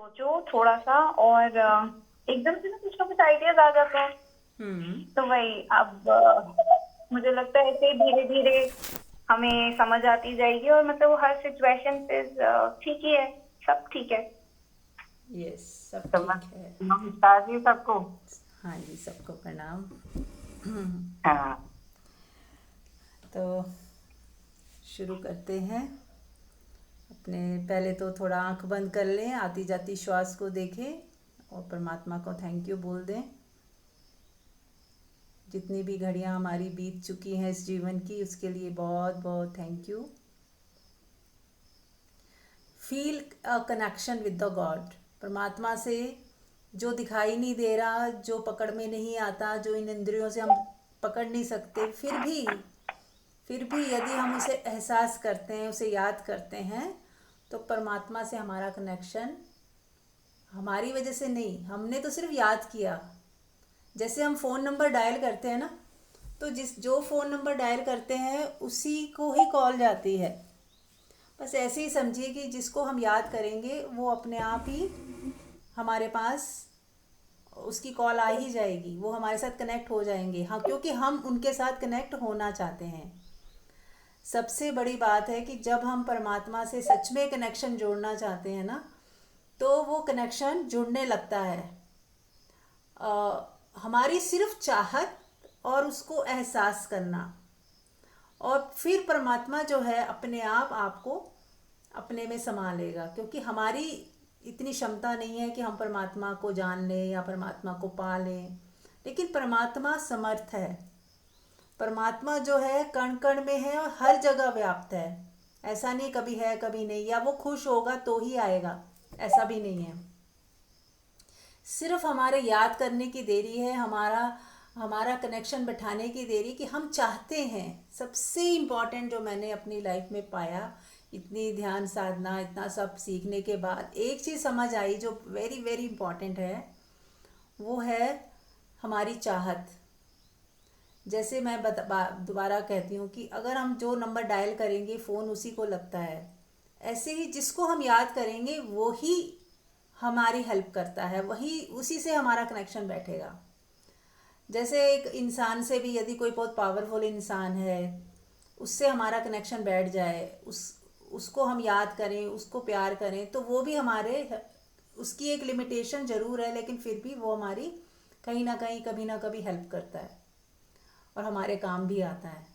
सोचो थोड़ा सा और एकदम से ना कुछ ना कुछ आइडियाज आ जाते हैं। हम्म। तो वही अब मुझे लगता है ऐसे धीरे धीरे हमें समझ आती जाएगी और मतलब वो हर सिचुएशन पे ठीक ही है, सब ठीक है। यस, सब तो बस ठीक है। नमस्कार जी सबको। हाँ जी, सबको प्रणाम। हाँ। तो शुरू करते हैं। अपने पहले तो थोड़ा आंख बंद कर लें, आती जाती श्वास को देखें और परमात्मा को थैंक यू बोल दें। जितनी भी घड़ियां हमारी बीत चुकी हैं इस जीवन की, उसके लिए बहुत बहुत thank you. Feel a connection with the God, परमात्मा से, जो दिखाई नहीं दे रहा, जो पकड़ में नहीं आता, जो इन इंद्रियों से हम पकड़ नहीं सकते, फिर भी यदि हम उसे एहसास करते हैं, उसे याद करते हैं, तो परमात्मा से हमारा कनेक्शन हमारी वजह से नहीं, हमने तो सिर्फ याद किया। जैसे हम फ़ोन नंबर डायल करते हैं ना, तो जो फ़ोन नंबर डायल करते हैं उसी को ही कॉल जाती है। बस ऐसे ही समझिए कि जिसको हम याद करेंगे वो अपने आप ही हमारे पास, उसकी कॉल आ ही जाएगी, वो हमारे साथ कनेक्ट हो जाएंगे। हाँ, क्योंकि हम उनके साथ कनेक्ट होना चाहते हैं। सबसे बड़ी बात है कि जब हम परमात्मा से सच में कनेक्शन जोड़ना चाहते हैं ना, तो वो कनेक्शन जुड़ने लगता है। हमारी सिर्फ चाहत और उसको एहसास करना, और फिर परमात्मा जो है अपने आप आपको अपने में समा लेगा। क्योंकि हमारी इतनी क्षमता नहीं है कि हम परमात्मा को जान लें या परमात्मा को पा लें, लेकिन परमात्मा समर्थ है। परमात्मा जो है कण कण में है और हर जगह व्याप्त है। ऐसा नहीं कभी है कभी नहीं, या वो खुश होगा तो ही आएगा, ऐसा भी नहीं है। सिर्फ हमारे याद करने की देरी है, हमारा हमारा कनेक्शन बैठाने की देरी, कि हम चाहते हैं। सबसे इम्पॉर्टेंट जो मैंने अपनी लाइफ में पाया, इतनी ध्यान साधना, इतना सब सीखने के बाद एक चीज़ समझ आई जो वेरी वेरी इम्पॉर्टेंट है, वो है हमारी चाहत। जैसे मैं दोबारा कहती हूँ कि अगर हम जो नंबर डायल करेंगे फ़ोन उसी को लगता है, ऐसे ही जिसको हम याद करेंगे वो ही हमारी हेल्प करता है, वही उसी से हमारा कनेक्शन बैठेगा। जैसे एक इंसान से भी यदि कोई बहुत पावरफुल इंसान है, उससे हमारा कनेक्शन बैठ जाए, उसको हम याद करें, उसको प्यार करें, तो वो भी हमारे, उसकी एक लिमिटेशन ज़रूर है लेकिन फिर भी वो हमारी कहीं ना कहीं कभी ना कभी हेल्प करता है और हमारे काम भी आता है।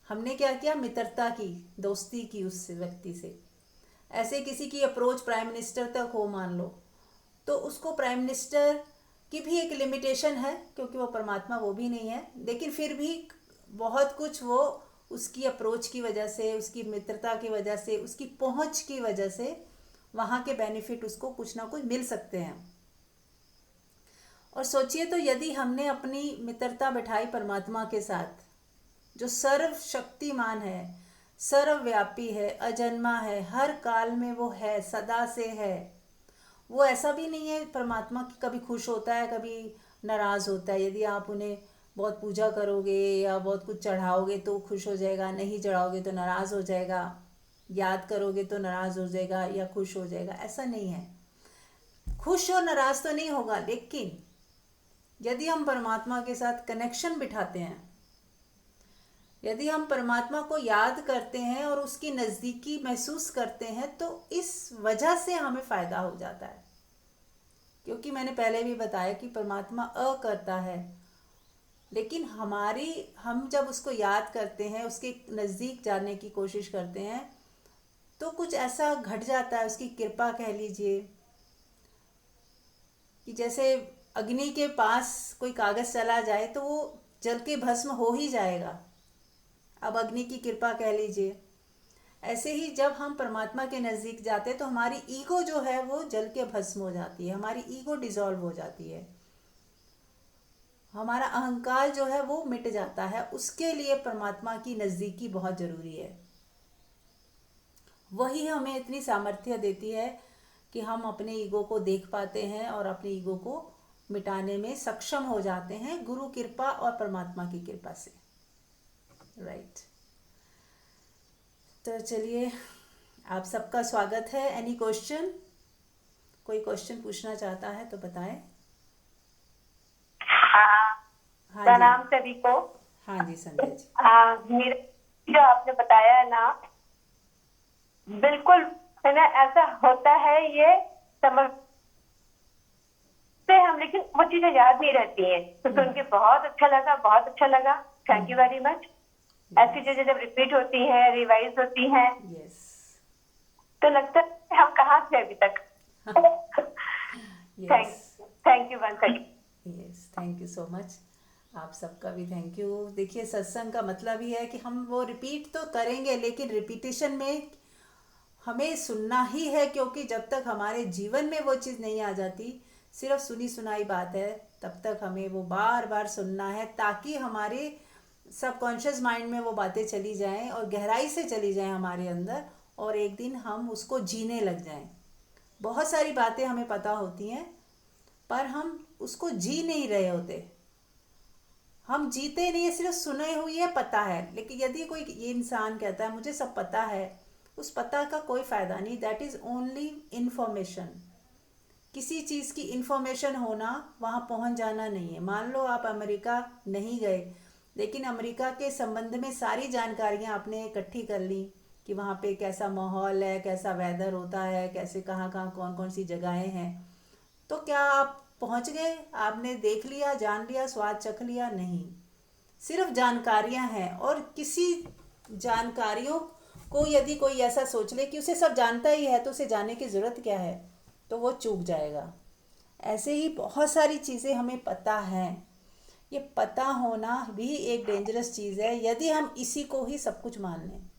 हमने क्या किया, मित्रता की, दोस्ती की उस व्यक्ति से। ऐसे किसी की अप्रोच प्राइम मिनिस्टर तक हो मान लो, तो उसको प्राइम मिनिस्टर की भी एक लिमिटेशन है, क्योंकि वो परमात्मा वो भी नहीं है, लेकिन फिर भी बहुत कुछ वो उसकी अप्रोच की वजह से, उसकी मित्रता की वजह से, उसकी पहुंच की वजह से वहाँ के बेनिफिट उसको कुछ ना कुछ मिल सकते हैं। और सोचिए तो यदि हमने अपनी मित्रता बिठाई परमात्मा के साथ, जो सर्वशक्तिमान है, सर्वव्यापी है, अजन्मा है, हर काल में वो है, सदा से है। वो ऐसा भी नहीं है परमात्मा की कभी खुश होता है कभी नाराज़ होता है। यदि आप उन्हें बहुत पूजा करोगे या बहुत कुछ चढ़ाओगे तो खुश हो जाएगा, नहीं चढ़ाओगे तो नाराज़ हो जाएगा, याद करोगे तो नाराज़ हो जाएगा या खुश हो जाएगा, ऐसा नहीं है। खुश और नाराज़ तो नहीं होगा, लेकिन यदि हम परमात्मा के साथ कनेक्शन बिठाते हैं, यदि हम परमात्मा को याद करते हैं और उसकी नज़दीकी महसूस करते हैं, तो इस वजह से हमें फ़ायदा हो जाता है। क्योंकि मैंने पहले भी बताया कि परमात्मा करता है, लेकिन हम जब उसको याद करते हैं, उसके नज़दीक जाने की कोशिश करते हैं, तो कुछ ऐसा घट जाता है, उसकी कृपा कह लीजिए, कि जैसे अग्नि के पास कोई कागज़ चला जाए तो वो जल के भस्म हो ही जाएगा। अब अग्नि की कृपा कह लीजिए। ऐसे ही जब हम परमात्मा के नज़दीक जाते हैं तो हमारी ईगो जो है वो जल के भस्म हो जाती है, हमारी ईगो डिसॉल्व हो जाती है, हमारा अहंकार जो है वो मिट जाता है। उसके लिए परमात्मा की नज़दीकी बहुत ज़रूरी है। वही हमें इतनी सामर्थ्य देती है कि हम अपने ईगो को देख पाते हैं और अपने ईगो को मिटाने में सक्षम हो जाते हैं, गुरु कृपा और परमात्मा की कृपा से। राइट। तो चलिए, आप सबका स्वागत है। Any question? कोई क्वेश्चन पूछना चाहता है तो बताएं। हाँ, हाँ जी। प्रणाम सभी को। हाँ जी संध्या जी। मेरे जो आपने बताया है ना, बिल्कुल है ना, ऐसा होता है, ये समझते हम, लेकिन वो चीजें याद नहीं रहती हैं। तो सुन के बहुत अच्छा लगा, बहुत अच्छा लगा। Thank you very much. ऐसी यस। चीजें जब रिपीट होती हैं, रिवाइज होती हैं, यस। तो लगता है हम कहाँ थे अभी तक। Yes. Thank thank you once again. Yes, thank you so much. आप सबका भी थैंक यू। देखिए, सत्संग का मतलब ही है कि हम वो रिपीट तो करेंगे, लेकिन रिपीटिशन में हमें सुनना ही है, क्योंकि जब तक हमारे जीवन में वो चीज़ नहीं आ जाती, सिर्फ सुनी सुनाई बात है, तब तक हमें वो बार बार सुनना है, ताकि हमारे सबकॉन्शियस माइंड में वो बातें चली जाएं और गहराई से चली जाएं हमारे अंदर, और एक दिन हम उसको जीने लग जाएं। बहुत सारी बातें हमें पता होती हैं, पर हम उसको जी नहीं रहे होते। हम जीते नहीं है, सिर्फ सुने हुई है, पता है। लेकिन यदि कोई ये इंसान कहता है मुझे सब पता है, उस पता का कोई फ़ायदा नहीं। That is only information. किसी चीज़ की इंफॉर्मेशन होना, वहाँ पहुँच जाना नहीं है। मान लो आप अमेरिका नहीं गए, लेकिन अमेरिका के संबंध में सारी जानकारियाँ आपने इकट्ठी कर ली कि वहाँ पे कैसा माहौल है, कैसा वेदर होता है, कैसे कहाँ कहाँ कौन कौन सी जगहें हैं, तो क्या आप पहुंच गए? आपने देख लिया, जान लिया, स्वाद चख लिया? नहीं। सिर्फ जानकारियां हैं, और किसी जानकारियों को यदि कोई ऐसा सोच ले कि उसे सब जानता ही है, तो उसे जानने की ज़रूरत क्या है, तो वो चूक जाएगा। ऐसे ही बहुत सारी चीज़ें हमें पता हैं। ये पता होना भी एक डेंजरस चीज़ है, यदि हम इसी को ही सब कुछ मान लें।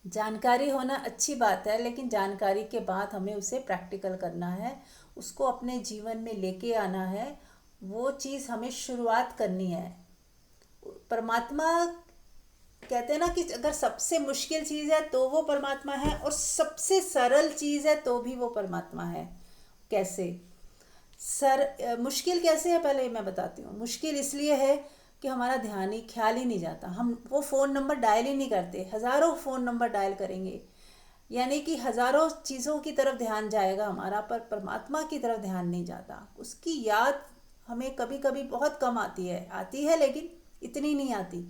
जानकारी होना अच्छी बात है, लेकिन जानकारी के बाद हमें उसे प्रैक्टिकल करना है, उसको अपने जीवन में लेके आना है। वो चीज़ हमें शुरुआत करनी है। परमात्मा कहते हैं ना कि अगर सबसे मुश्किल चीज़ है तो वो परमात्मा है, और सबसे सरल चीज़ है तो भी वो परमात्मा है। कैसे? मुश्किल कैसे है, पहले मैं बताती हूँ। मुश्किल इसलिए है कि हमारा ध्यान ही, ख्याल ही नहीं जाता। हम वो फ़ोन नंबर डायल ही नहीं करते। हज़ारों फ़ोन नंबर डायल करेंगे, यानी कि हज़ारों चीज़ों की तरफ ध्यान जाएगा हमारा, पर परमात्मा की तरफ ध्यान नहीं जाता। उसकी याद हमें कभी कभी बहुत कम आती है, लेकिन इतनी नहीं आती।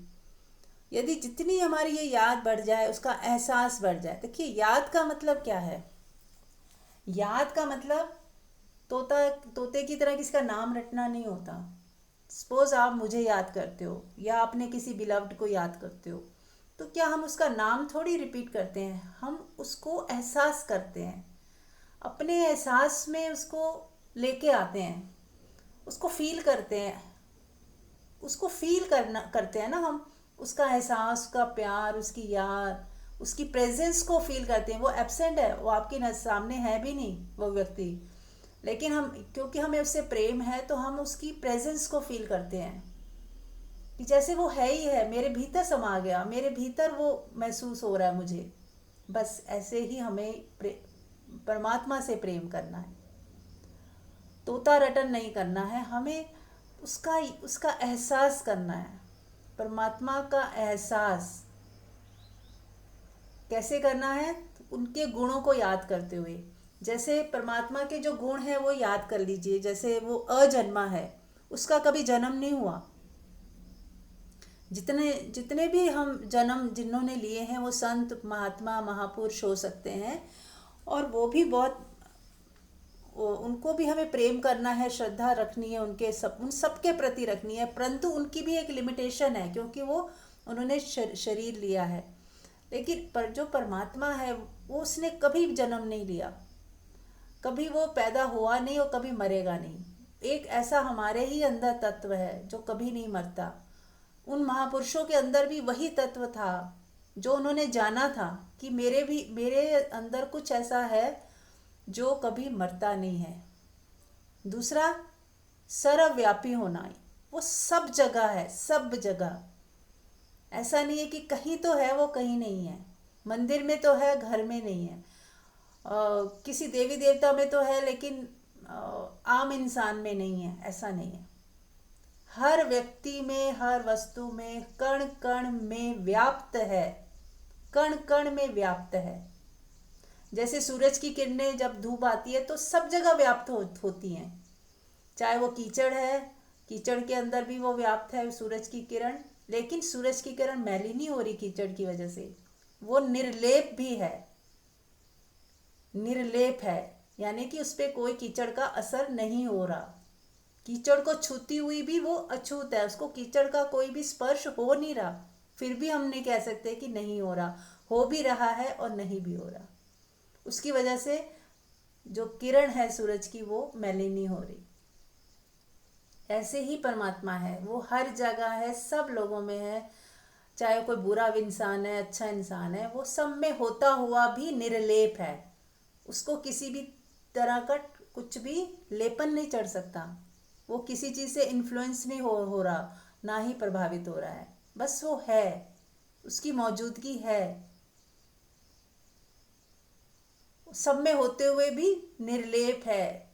यदि जितनी हमारी ये याद बढ़ जाए, उसका एहसास बढ़ जाए। देखिए, याद का मतलब क्या है? याद का मतलब तोते की तरह किसी का नाम रटना नहीं होता। सपोज आप मुझे याद करते हो, या आपने किसी बिलव्ड को याद करते हो, तो क्या हम उसका नाम थोड़ी रिपीट करते हैं? हम उसको एहसास करते हैं, अपने एहसास में उसको लेके आते हैं, उसको फील करते हैं। उसको फील करते हैं ना हम, उसका एहसास, उसका प्यार, उसकी याद, उसकी प्रेजेंस को फील करते हैं। वो एब्सेंट है, वो आपके सामने है भी नहीं वो व्यक्ति, लेकिन हम, क्योंकि हमें उससे प्रेम है, तो हम उसकी प्रेजेंस को फील करते हैं कि जैसे वो है ही है, मेरे भीतर समा गया, मेरे भीतर वो महसूस हो रहा है मुझे। बस ऐसे ही हमें परमात्मा से प्रेम करना है। तोता रटन नहीं करना है, हमें उसका उसका एहसास करना है। परमात्मा का एहसास कैसे करना है? उनके गुणों को याद करते हुए। जैसे परमात्मा के जो गुण हैं वो याद कर लीजिए। जैसे वो अजन्मा है, उसका कभी जन्म नहीं हुआ। जितने जितने भी हम जन्म जिन्होंने लिए हैं, वो संत, महात्मा, महापुरुष हो सकते हैं, और वो भी बहुत, उनको भी हमें प्रेम करना है, श्रद्धा रखनी है, उन सब के प्रति रखनी है। परंतु उनकी भी एक लिमिटेशन है, क्योंकि वो उन्होंने शरीर लिया है। लेकिन पर जो परमात्मा है, वो उसने कभी जन्म नहीं लिया, कभी वो पैदा हुआ नहीं, और कभी मरेगा नहीं। एक ऐसा हमारे ही अंदर तत्व है जो कभी नहीं मरता। उन महापुरुषों के अंदर भी वही तत्व था, जो उन्होंने जाना था कि मेरे अंदर कुछ ऐसा है जो कभी मरता नहीं है। दूसरा, सर्वव्यापी होना। वो सब जगह है, सब जगह। ऐसा नहीं है कि कहीं तो है, वो कहीं नहीं है। मंदिर में तो है, घर में नहीं है। किसी देवी देवता में तो है, लेकिन आम इंसान में नहीं है। ऐसा नहीं है। हर व्यक्ति में, हर वस्तु में, कण कण में व्याप्त है। कण कण में व्याप्त है। जैसे सूरज की किरणें जब धूप आती है तो सब जगह व्याप्त होती हैं, चाहे वो कीचड़ है, कीचड़ के अंदर भी वो व्याप्त है सूरज की किरण, लेकिन सूरज की किरण मैली नहीं हो रही कीचड़ की वजह से, वो निर्लेप भी है, निर्लेप है, यानी कि उस पर कोई कीचड़ का असर नहीं हो रहा। कीचड़ को छूती हुई भी वो अछूत है, उसको कीचड़ का कोई भी स्पर्श हो नहीं रहा, फिर भी हम नहीं कह सकते कि नहीं हो रहा, हो भी रहा है और नहीं भी हो रहा। उसकी वजह से जो किरण है सूरज की वो मैली नहीं हो रही। ऐसे ही परमात्मा है, वो हर जगह है, सब लोगों में है, चाहे कोई बुरा इंसान है अच्छा इंसान है, वो सब में होता हुआ भी निर्लेप है, उसको किसी भी तरह का कुछ भी लेपन नहीं चढ़ सकता, वो किसी चीज़ से इन्फ्लुएंस नहीं हो रहा, ना ही प्रभावित हो रहा है, बस वो है, उसकी मौजूदगी है, सब में होते हुए भी निर्लेप है,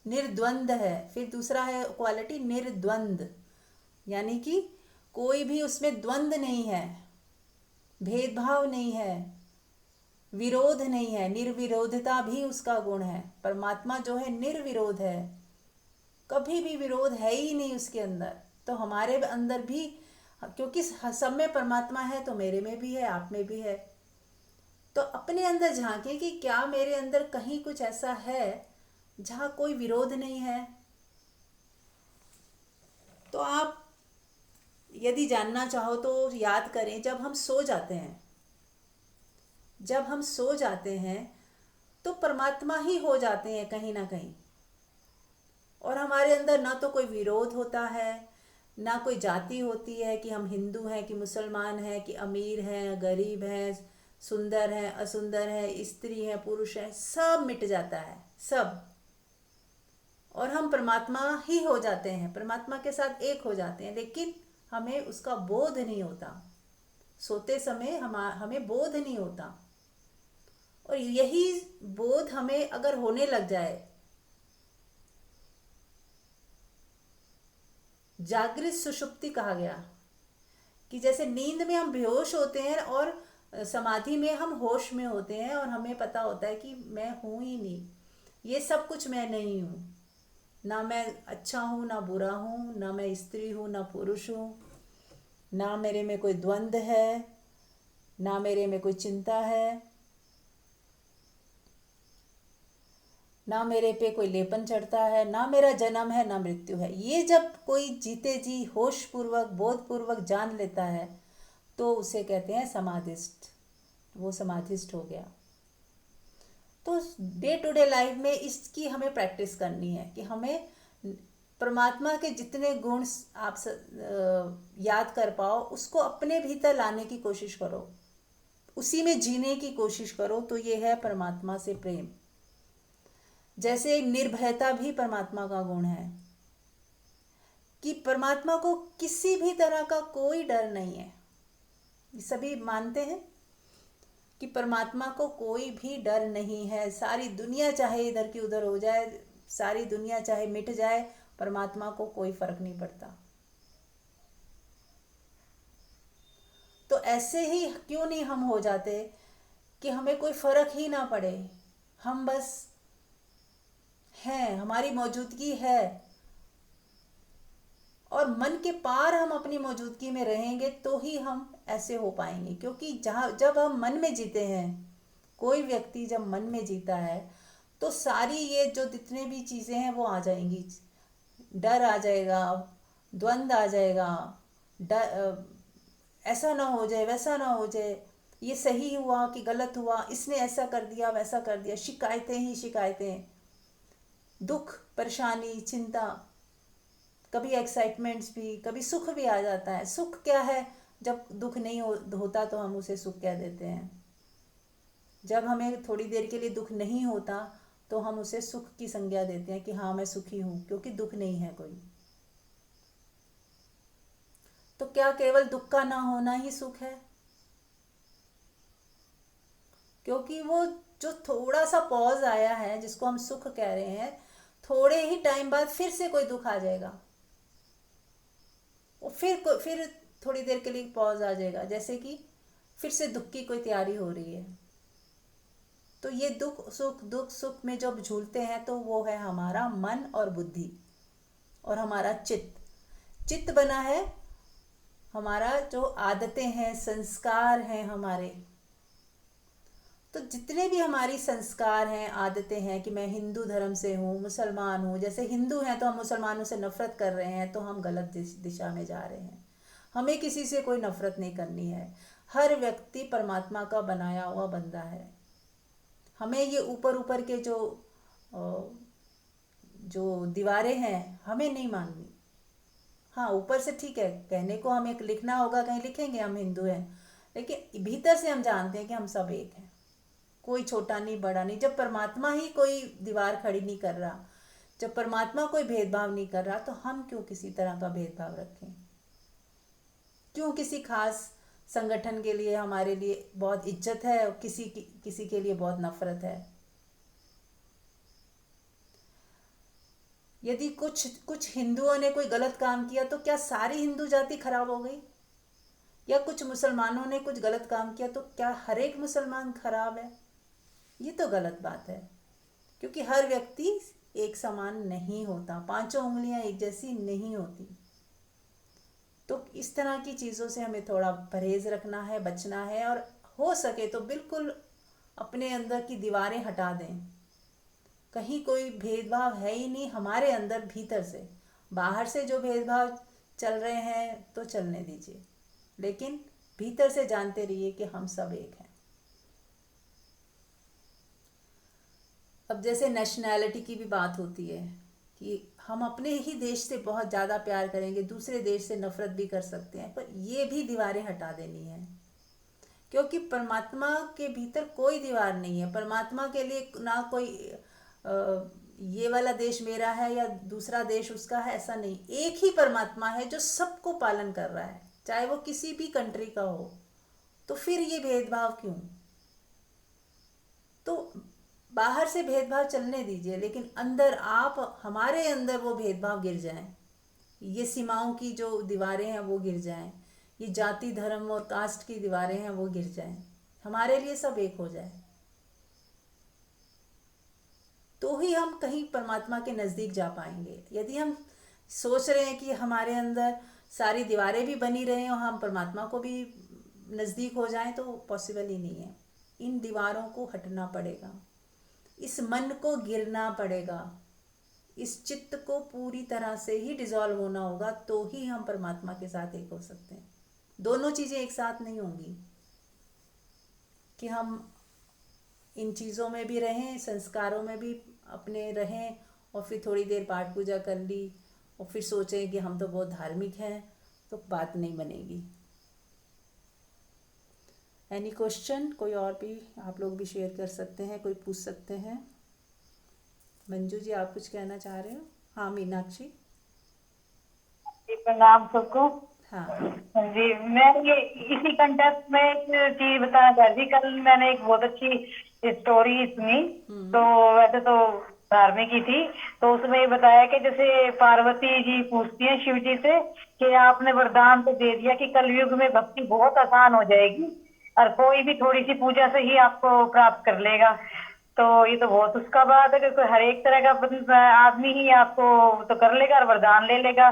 निर्द्वंद है। फिर दूसरा है क्वालिटी निर्द्वंद, यानी कि कोई भी उसमें द्वंद नहीं है, भेदभाव नहीं है, विरोध नहीं है, निर्विरोधता भी उसका गुण है। परमात्मा जो है निर्विरोध है, कभी भी विरोध है ही नहीं उसके अंदर। तो हमारे अंदर भी, क्योंकि सब में परमात्मा है तो मेरे में भी है, आप में भी है, तो अपने अंदर झांके कि क्या मेरे अंदर कहीं कुछ ऐसा है जहाँ कोई विरोध नहीं है। तो आप यदि जानना चाहो तो याद करें, जब हम सो जाते हैं, जब हम सो जाते हैं तो परमात्मा ही हो जाते हैं कहीं ना कहीं, और हमारे अंदर ना तो कोई विरोध होता है, ना कोई जाति होती है कि हम हिंदू हैं कि मुसलमान हैं कि अमीर हैं गरीब हैं, सुंदर हैं असुंदर हैं, स्त्री हैं पुरुष हैं, सब मिट जाता है सब, और हम परमात्मा ही हो जाते हैं, परमात्मा के साथ एक हो जाते हैं, लेकिन हमें उसका बोध नहीं होता, सोते समय हमें बोध नहीं होता। और यही बोध हमें अगर होने लग जाए, जागृत सुषुप्ति कहा गया, कि जैसे नींद में हम बेहोश होते हैं और समाधि में हम होश में होते हैं, और हमें पता होता है कि मैं हूँ ही नहीं, ये सब कुछ मैं नहीं हूँ, ना मैं अच्छा हूँ ना बुरा हूँ, ना मैं स्त्री हूँ ना पुरुष हूँ, ना मेरे में कोई द्वंद्व है, ना मेरे में कोई चिंता है, ना मेरे पे कोई लेपन चढ़ता है, ना मेरा जन्म है ना मृत्यु है। ये जब कोई जीते जी होश पूर्वक बोध पूर्वक जान लेता है तो उसे कहते हैं समाधिस्थ, वो समाधिस्थ हो गया। तो डे टू डे लाइफ में इसकी हमें प्रैक्टिस करनी है कि हमें परमात्मा के जितने गुण आप याद कर पाओ उसको अपने भीतर लाने की कोशिश करो, उसी में जीने की कोशिश करो, तो ये है परमात्मा से प्रेम। जैसे निर्भयता भी परमात्मा का गुण है, कि परमात्मा को किसी भी तरह का कोई डर नहीं है, सभी मानते हैं कि परमात्मा को कोई भी डर नहीं है, सारी दुनिया चाहे इधर की उधर हो जाए, सारी दुनिया चाहे मिट जाए, परमात्मा को कोई फर्क नहीं पड़ता। तो ऐसे ही क्यों नहीं हम हो जाते कि हमें कोई फर्क ही ना पड़े, हम बस हैं, हमारी मौजूदगी है, और मन के पार हम अपनी मौजूदगी में रहेंगे तो ही हम ऐसे हो पाएंगे। क्योंकि जब हम मन में जीते हैं, कोई व्यक्ति जब मन में जीता है तो सारी ये जो जितने भी चीज़ें हैं वो आ जाएंगी, डर आ जाएगा, द्वंद्व आ जाएगा, डर ऐसा ना हो जाए वैसा ना हो जाए, ये सही हुआ कि गलत हुआ, इसने ऐसा कर दिया वैसा कर दिया, शिकायतें ही शिकायतें, दुख परेशानी चिंता, कभी एक्साइटमेंट्स भी, कभी सुख भी आ जाता है। सुख क्या है, जब दुख नहीं होता तो हम उसे सुख कह देते हैं, जब हमें थोड़ी देर के लिए दुख नहीं होता तो हम उसे सुख की संज्ञा देते हैं कि हाँ मैं सुखी हूँ, क्योंकि दुख नहीं है कोई। तो क्या केवल दुख का ना होना ही सुख है? क्योंकि वो जो थोड़ा सा पॉज आया है जिसको हम सुख कह रहे हैं, थोड़े ही टाइम बाद फिर से कोई दुख आ जाएगा, वो फिर थोड़ी देर के लिए पॉज आ जाएगा, जैसे कि फिर से दुख की कोई तैयारी हो रही है। तो ये दुख सुख में जब झूलते हैं तो वो है हमारा मन और बुद्धि और हमारा चित्त। चित्त बना है हमारा जो आदतें हैं, संस्कार हैं हमारे। तो जितने भी हमारी संस्कार हैं, आदतें हैं कि मैं हिंदू धर्म से हूँ, मुसलमान हूँ, जैसे हिंदू हैं तो हम मुसलमानों से नफरत कर रहे हैं तो हम गलत दिशा में जा रहे हैं। हमें किसी से कोई नफरत नहीं करनी है। हर व्यक्ति परमात्मा का बनाया हुआ बंदा है। हमें ये ऊपर ऊपर के जो दीवारें हैं हमें नहीं माननी। हाँ, ऊपर से ठीक है, कहने को हमें लिखना होगा, कहीं लिखेंगे हम हिंदू हैं, लेकिन भीतर से हम जानते हैं कि हम सब एक हैं, कोई छोटा नहीं बड़ा नहीं। जब परमात्मा ही कोई दीवार खड़ी नहीं कर रहा, जब परमात्मा कोई भेदभाव नहीं कर रहा, तो हम क्यों किसी तरह का भेदभाव रखें? क्यों किसी खास संगठन के लिए हमारे लिए बहुत इज्जत है और किसी के लिए बहुत नफरत है? यदि कुछ हिंदुओं ने कोई गलत काम किया तो क्या सारी हिंदू जाति खराब हो गई? या कुछ मुसलमानों ने कुछ गलत काम किया तो क्या हर एक मुसलमान खराब है? ये तो गलत बात है, क्योंकि हर व्यक्ति एक समान नहीं होता, पांचों उंगलियां एक जैसी नहीं होती। तो इस तरह की चीज़ों से हमें थोड़ा परहेज रखना है, बचना है, और हो सके तो बिल्कुल अपने अंदर की दीवारें हटा दें। कहीं कोई भेदभाव है ही नहीं हमारे अंदर, भीतर से। बाहर से जो भेदभाव चल रहे हैं तो चलने दीजिए, लेकिन भीतर से जानते रहिए कि हम सब एक हैं। अब जैसे नेशनैलिटी की भी बात होती है कि हम अपने ही देश से बहुत ज़्यादा प्यार करेंगे, दूसरे देश से नफरत भी कर सकते हैं, पर ये भी दीवारें हटा देनी है, क्योंकि परमात्मा के भीतर कोई दीवार नहीं है। परमात्मा के लिए ना कोई ये वाला देश मेरा है या दूसरा देश उसका है, ऐसा नहीं। एक ही परमात्मा है जो सबको पालन कर रहा है, चाहे वो किसी भी कंट्री का हो। तो फिर ये भेदभाव क्यों? तो बाहर से भेदभाव चलने दीजिए, लेकिन अंदर हमारे अंदर वो भेदभाव गिर जाएं, ये सीमाओं की जो दीवारें हैं वो गिर जाएं, ये जाति धर्म और कास्ट की दीवारें हैं वो गिर जाएं, हमारे लिए सब एक हो जाए, तो ही हम कहीं परमात्मा के नज़दीक जा पाएंगे। यदि हम सोच रहे हैं कि हमारे अंदर सारी दीवारें भी बनी रहें और हम परमात्मा को भी नज़दीक हो जाएं, तो पॉसिबल ही नहीं है। इन दीवारों को हटना पड़ेगा, इस मन को गिरना पड़ेगा, इस चित्त को पूरी तरह से ही डिसॉल्व होना होगा, तो ही हम परमात्मा के साथ एक हो सकते हैं। दोनों चीज़ें एक साथ नहीं होंगी कि हम इन चीज़ों में भी रहें, संस्कारों में भी अपने रहें, और फिर थोड़ी देर पाठ पूजा कर ली और फिर सोचें कि हम तो बहुत धार्मिक हैं, तो बात नहीं बनेगी। Any question? कोई और भी आप लोग भी शेयर कर सकते हैं, कोई पूछ सकते हैं। मंजू जी, आप कुछ कहना चाह रहे हो? हाँ, मीनाक्षी। प्रणाम सबको। हाँ। जी, मैं ये इसी कंटेक्स्ट में एक चीज बताना चाह रही थी। कल मैंने एक बहुत अच्छी स्टोरी सुनी, तो वैसे तो धार्मिक ही थी। तो उसमें ये बताया कि जैसे पार्वती जी पूछती हैं शिव जी से कि आपने वरदान तो दे दिया कि कलयुग में भक्ति बहुत आसान हो जाएगी और कोई भी थोड़ी सी पूजा से ही आपको प्राप्त कर लेगा। तो ये तो बहुत उसका बात है कि हर एक तरह का आदमी ही आपको तो कर लेगा और वरदान ले लेगा।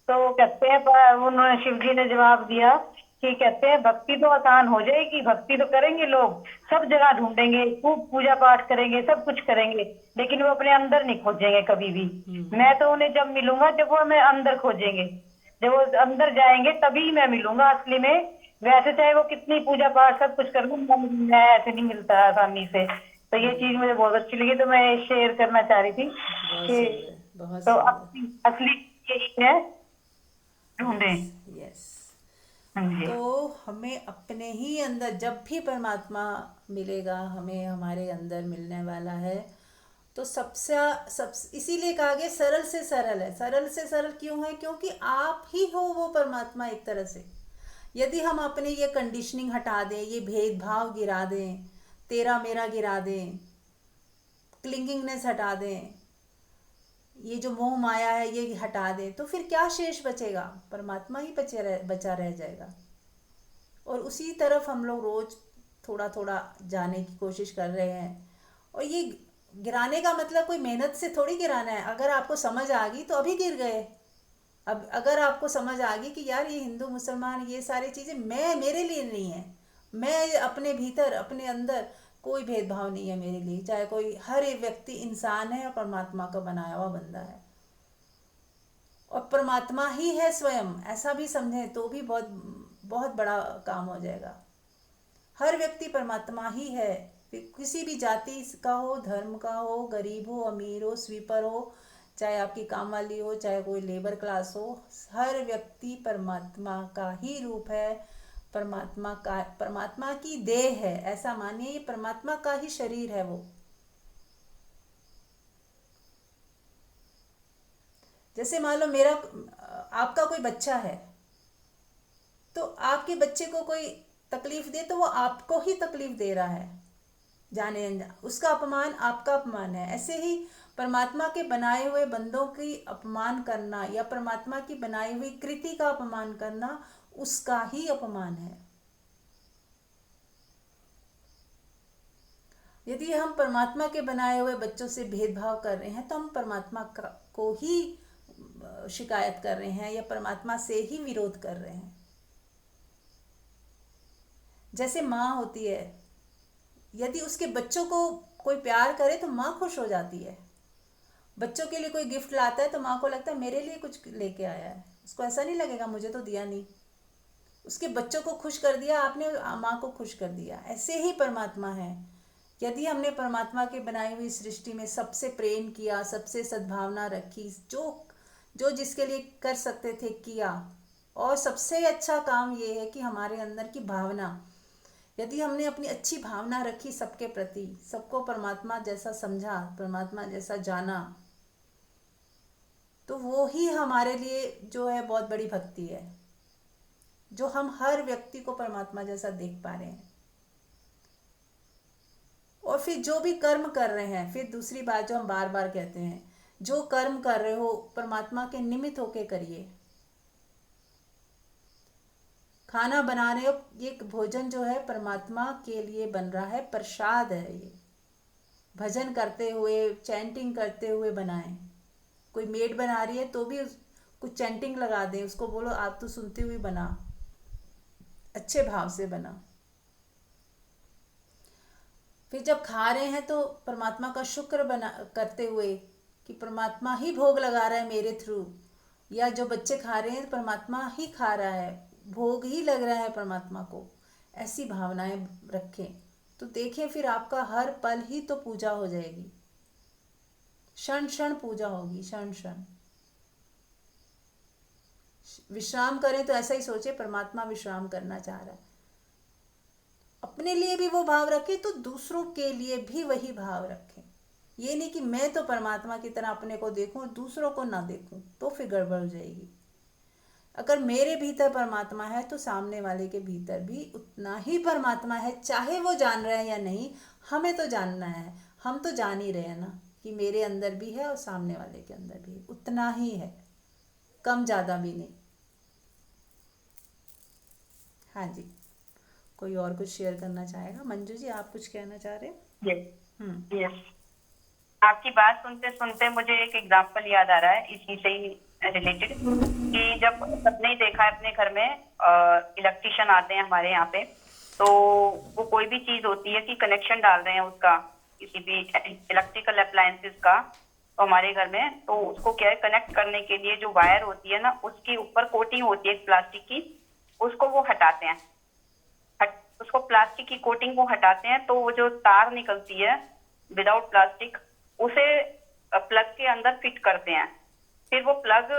तो कहते हैं उन्होंने शिव जी ने जवाब दिया कि कहते हैं भक्ति तो आसान हो जाएगी, भक्ति तो करेंगे लोग, सब जगह ढूंढेंगे, खूब पूजा पाठ करेंगे, सब कुछ करेंगे, लेकिन वो अपने अंदर नहीं खोजेंगे कभी भी। मैं तो उन्हें जब मिलूंगा जब वो हमें अंदर खोजेंगे, जब वो अंदर जाएंगे तभी मैं मिलूंगा असली में। वैसे चाहे वो कितनी पूजा पाठ सब कुछ कर लूँ, मैं ऐसे नहीं मिलता आसानी से। तो ये चीज मुझे बहुत अच्छी लगी, तो मैं शेयर करना चाह रही थी बहुत कि सुंदर, बहुत तो सुंदर। असली असली यही है, ढूंढे। Yes, yes. हाँ जी। तो हमें अपने ही अंदर, जब भी परमात्मा मिलेगा हमें, हमारे अंदर मिलने वाला है, तो सबसे सब इसीलिए कहा गया सरल से सरल है। सरल से सरल क्यों है? क्योंकि आप ही हो वो परमात्मा एक तरह से। यदि हम अपने ये कंडीशनिंग हटा दें, ये भेदभाव गिरा दें, तेरा मेरा गिरा दें, क्लिंगिंगनेस हटा दें, ये जो मोह माया है ये हटा दें, तो फिर क्या शेष बचेगा? परमात्मा ही बचा रह जाएगा। और उसी तरफ हम लोग रोज थोड़ा थोड़ा जाने की कोशिश कर रहे हैं। और ये गिराने का मतलब कोई मेहनत से थोड़ी गिराना है। अगर आपको समझ आ गई तो अभी गिर गए। अब अगर आपको समझ आ गई कि यार ये हिंदू मुसलमान ये सारी चीज़ें मैं मेरे लिए नहीं है, मैं अपने भीतर अपने अंदर कोई भेदभाव नहीं है मेरे लिए, चाहे कोई, हर एक व्यक्ति इंसान है और परमात्मा का बनाया हुआ बंदा है और परमात्मा ही है स्वयं, ऐसा भी समझें तो भी बहुत बहुत बड़ा काम हो जाएगा। हर व्यक्ति परमात्मा ही है, फिर किसी भी जाति का हो, धर्म का हो, गरीब हो, अमीर हो, स्वीपर हो, चाहे आपकी काम वाली हो, चाहे कोई लेबर क्लास हो, हर व्यक्ति परमात्मा का ही रूप है, परमात्मा का, परमात्मा की देह है, ऐसा मानिए, ये परमात्मा का ही शरीर है वो। जैसे मान लो मेरा, आपका कोई बच्चा है, तो आपके बच्चे को कोई तकलीफ दे तो वो आपको ही तकलीफ दे रहा है, जाने अनजाने, उसका अपमान आपका अपमान है। ऐसे ही परमात्मा के बनाए हुए बंदों की अपमान करना या परमात्मा की बनाई हुई कृति का अपमान करना उसका ही अपमान है। यदि हम परमात्मा के बनाए हुए बच्चों से भेदभाव कर रहे हैं तो हम परमात्मा को ही शिकायत कर रहे हैं या परमात्मा से ही विरोध कर रहे हैं। जैसे माँ होती है, यदि उसके बच्चों को कोई प्यार करे तो माँ खुश हो जाती है। बच्चों के लिए कोई गिफ्ट लाता है तो माँ को लगता है मेरे लिए कुछ लेके आया है, उसको ऐसा नहीं लगेगा मुझे तो दिया नहीं। उसके बच्चों को खुश कर दिया आपने, माँ को खुश कर दिया। ऐसे ही परमात्मा है। यदि हमने परमात्मा के बनाई हुई सृष्टि में सबसे प्रेम किया, सबसे सद्भावना रखी, जो जो जिसके लिए कर सकते थे किया, और सबसे अच्छा काम ये है कि हमारे अंदर की भावना, यदि हमने अपनी अच्छी भावना रखी सबके प्रति, सबको परमात्मा जैसा समझा, परमात्मा जैसा जाना, तो वो ही हमारे लिए जो है बहुत बड़ी भक्ति है, जो हम हर व्यक्ति को परमात्मा जैसा देख पा रहे हैं। और फिर जो भी कर्म कर रहे हैं, फिर दूसरी बात जो हम बार बार कहते हैं, जो कर्म कर रहे हो परमात्मा के निमित्त होके करिए। खाना बना रहे हो, ये भोजन जो है परमात्मा के लिए बन रहा है, प्रसाद है ये। भजन करते हुए, चैंटिंग करते हुए बनाएं। कोई मेड बना रही है तो भी कुछ चैंटिंग लगा दें, उसको बोलो आप तो सुनते हुए बना, अच्छे भाव से बना। फिर जब खा रहे हैं तो परमात्मा का शुक्र बना करते हुए कि परमात्मा ही भोग लगा रहा है मेरे थ्रू, या जो बच्चे खा रहे हैं परमात्मा ही खा रहा है, भोग ही लग रहा है परमात्मा को। ऐसी भावनाएं रखें तो देखें फिर आपका हर पल ही तो पूजा हो जाएगी, क्षण क्षण पूजा होगी, क्षण क्षण। विश्राम करें तो ऐसा ही सोचे परमात्मा विश्राम करना चाह रहा है। अपने लिए भी वो भाव रखें तो दूसरों के लिए भी वही भाव रखें। ये नहीं कि मैं तो परमात्मा की तरह अपने को देखूं और दूसरों को ना देखूं, तो फिर गड़बड़ हो जाएगी। अगर मेरे भीतर परमात्मा है तो सामने वाले के भीतर भी उतना ही परमात्मा है, चाहे वो जान रहा है या नहीं। हमें तो जानना है, हम तो जान ही रहे हैं ना कि मेरे अंदर भी है और सामने वाले के अंदर भी है, उतना ही है, कम ज़्यादा भी नहीं। हाँ जी, कोई और कुछ शेयर करना चाहेगा? मंजू जी आप कुछ कहना चाह रहे हैं? यस यस, आपकी बात सुनते सुनते मुझे एक एग्जांपल याद आ रहा है इसी से ही रिलेटेड, कि जब सबने ही देखा है अपने घर में इलेक्ट्रिशियन आते हैं हमारे यहाँ पे, तो वो कोई भी चीज होती है कि कनेक्शन डाल रहे हैं उसका, किसी भी इलेक्ट्रिकल अप्लायंसेस का, तो हमारे घर में तो उसको क्या है, कनेक्ट करने के लिए जो वायर होती है ना, उसके ऊपर कोटिंग होती है प्लास्टिक की, उसको वो हटाते हैं। उसको प्लास्टिक की कोटिंग को हटाते हैं तो वो जो तार निकलती है विदाउट प्लास्टिक, उसे प्लग के अंदर फिट करते हैं। फिर वो प्लग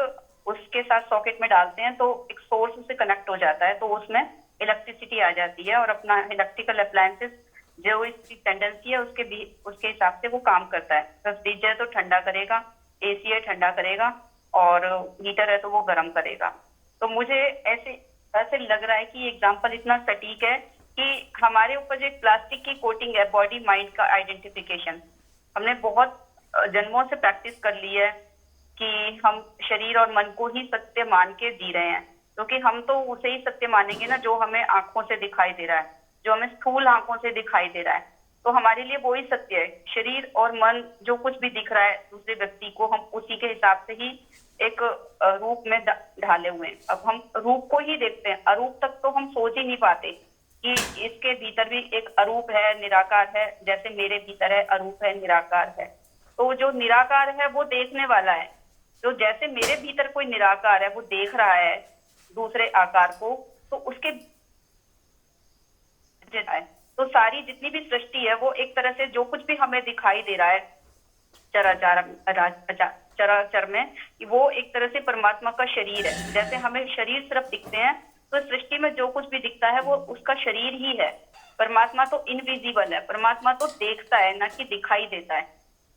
उसके साथ सॉकेट में डालते हैं तो एक सोर्स से कनेक्ट हो जाता है, तो उसमें इलेक्ट्रिसिटी आ जाती है और अपना इलेक्ट्रिकल अप्लायंसेस जो इसकी टेंडेंसी है उसके हिसाब से वो काम करता है। तो फ्रिज है तो ठंडा करेगा, एसी है ठंडा करेगा, और हीटर है तो वो गर्म करेगा। तो मुझे ऐसे ऐसे लग रहा है कि एग्जाम्पल इतना सटीक है कि हमारे ऊपर जो एक प्लास्टिक की कोटिंग है, बॉडी माइंड का आइडेंटिफिकेशन, हमने बहुत जन्मों से प्रैक्टिस कर ली है कि हम शरीर और मन को ही सत्य मान के जी रहे हैं, क्योंकि हम तो उसे ही सत्य मानेंगे ना जो हमें आंखों से दिखाई दे रहा है। जो हमें स्थूल आंखों से दिखाई दे रहा है, तो हमारे लिए वो ही सत्य है। शरीर और मन जो कुछ भी दिख रहा है दूसरे व्यक्ति को, हम उसी के हिसाब से ही एक रूप में ढाले हुए हैं। अब हम रूप को ही देखते हैं, अरूप तक तो हम सोच ही नहीं पाते कि इसके भीतर भी एक अरूप है, निराकार है, जैसे मेरे भीतर है, अरूप है, निराकार है। तो जो निराकार है वो देखने वाला है। तो जैसे मेरे भीतर कोई निराकार है, वो देख रहा है दूसरे आकार को, तो उसके है। तो सारी जितनी भी सृष्टि है वो एक तरह से जो कुछ भी हमें दिखाई दे रहा है चराचर में, वो एक तरह से परमात्मा का शरीर है। जैसे हमें शरीर सिर्फ दिखते हैं, तो सृष्टि में जो कुछ भी दिखता है वो उसका शरीर ही है। परमात्मा तो इनविजिबल है, परमात्मा तो देखता है, ना कि दिखाई देता है।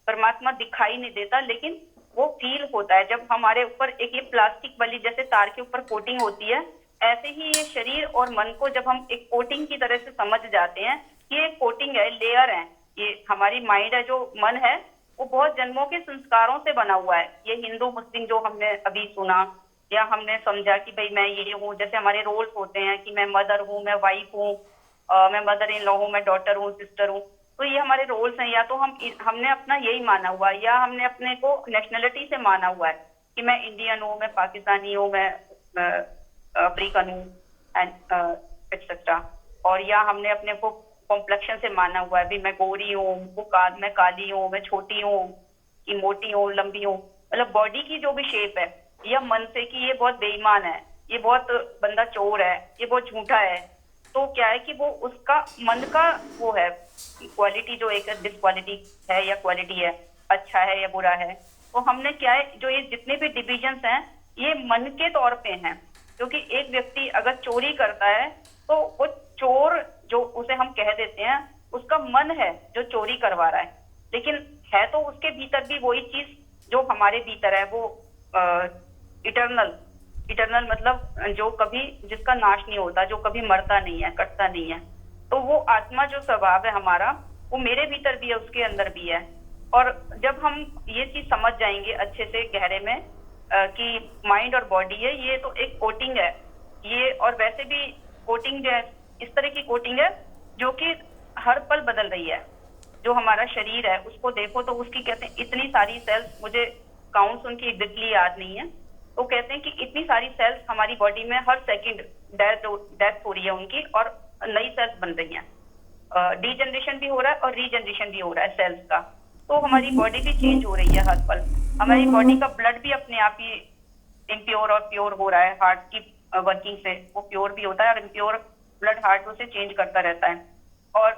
परमात्मा दिखाई नहीं देता, लेकिन वो फील होता है। जब हमारे ऊपर एक ये प्लास्टिक वाली जैसे तार के ऊपर कोटिंग होती है, ऐसे ही ये शरीर और मन को जब हम एक कोटिंग की तरह से समझ जाते हैं कि ये कोटिंग है, लेयर है, ये हमारी माइंड है, जो मन है वो बहुत जन्मों के संस्कारों से बना हुआ है। ये हिंदू मुस्लिम जो हमने अभी सुना या हमने समझा कि भाई मैं ये हूँ, जैसे हमारे रोल्स होते हैं कि मैं मदर हूँ, मैं वाइफ हूँ, मैं मदर इन लॉ हूँ, मैं डॉटर हूँ, सिस्टर हूँ। तो ये हमारे रोल्स हैं। या तो हमने अपना यही माना हुआ है, या हमने अपने को नेशनलिटी से माना हुआ है कि मैं इंडियन हूँ, मैं पाकिस्तानी हूँ, मैं अफ्रीकन हूँ एंड एक्सेट्रा। और या हमने अपने को कॉम्प्लेक्शन से माना हुआ है, भी मैं गोरी हूँ, मैं काली हूँ, मैं छोटी हूँ, कि मोटी हूँ, लंबी हूँ। मतलब बॉडी की जो भी शेप है, या मन से कि ये बहुत बेईमान है, ये बहुत बंदा चोर है, ये बहुत झूठा है। तो क्या है कि वो उसका मन का वो है क्वालिटी, जो एक डिसक्वालिटी है या क्वालिटी है, अच्छा है या बुरा है। तो हमने क्या है, जो ये जितने भी डिविजन्स हैं ये मन के तौर पे हैं। क्योंकि एक व्यक्ति अगर चोरी करता है तो वो चोर जो उसे हम कह देते हैं, उसका मन है जो चोरी करवा रहा है, लेकिन है तो उसके भीतर भी वही चीज जो हमारे भीतर है, वो इटर्नल। इटर्नल मतलब जो कभी, जिसका नाश नहीं होता, जो कभी मरता नहीं है, कटता नहीं है। तो वो आत्मा जो स्वभाव है हमारा, वो मेरे भीतर भी है, उसके अंदर भी है। और जब हम ये चीज समझ जाएंगे अच्छे से गहरे में कि माइंड और बॉडी है, ये तो एक कोटिंग है ये। और वैसे भी कोटिंग जो है, इस तरह की कोटिंग है जो कि हर पल बदल रही है। जो हमारा शरीर है उसको देखो तो उसकी कहते हैं इतनी सारी सेल्स, मुझे काउंट्स उनकी एग्जैक्टली याद नहीं है, तो कहते हैं कि इतनी सारी सेल्स हमारी बॉडी में हर सेकंड डेथ हो रही है उनकी, और नई सेल्स बन रही हैं। डीजनरेशन भी हो रहा है और रीजनरेशन भी हो रहा है सेल्स का। तो हमारी बॉडी भी चेंज हो रही है हर पल। हमारी बॉडी का ब्लड भी अपने आप ही इम्प्योर और प्योर हो रहा है, हार्ट की वर्किंग से वो प्योर भी होता है, और इम्प्योर ब्लड हार्ट उसे चेंज करता रहता है। और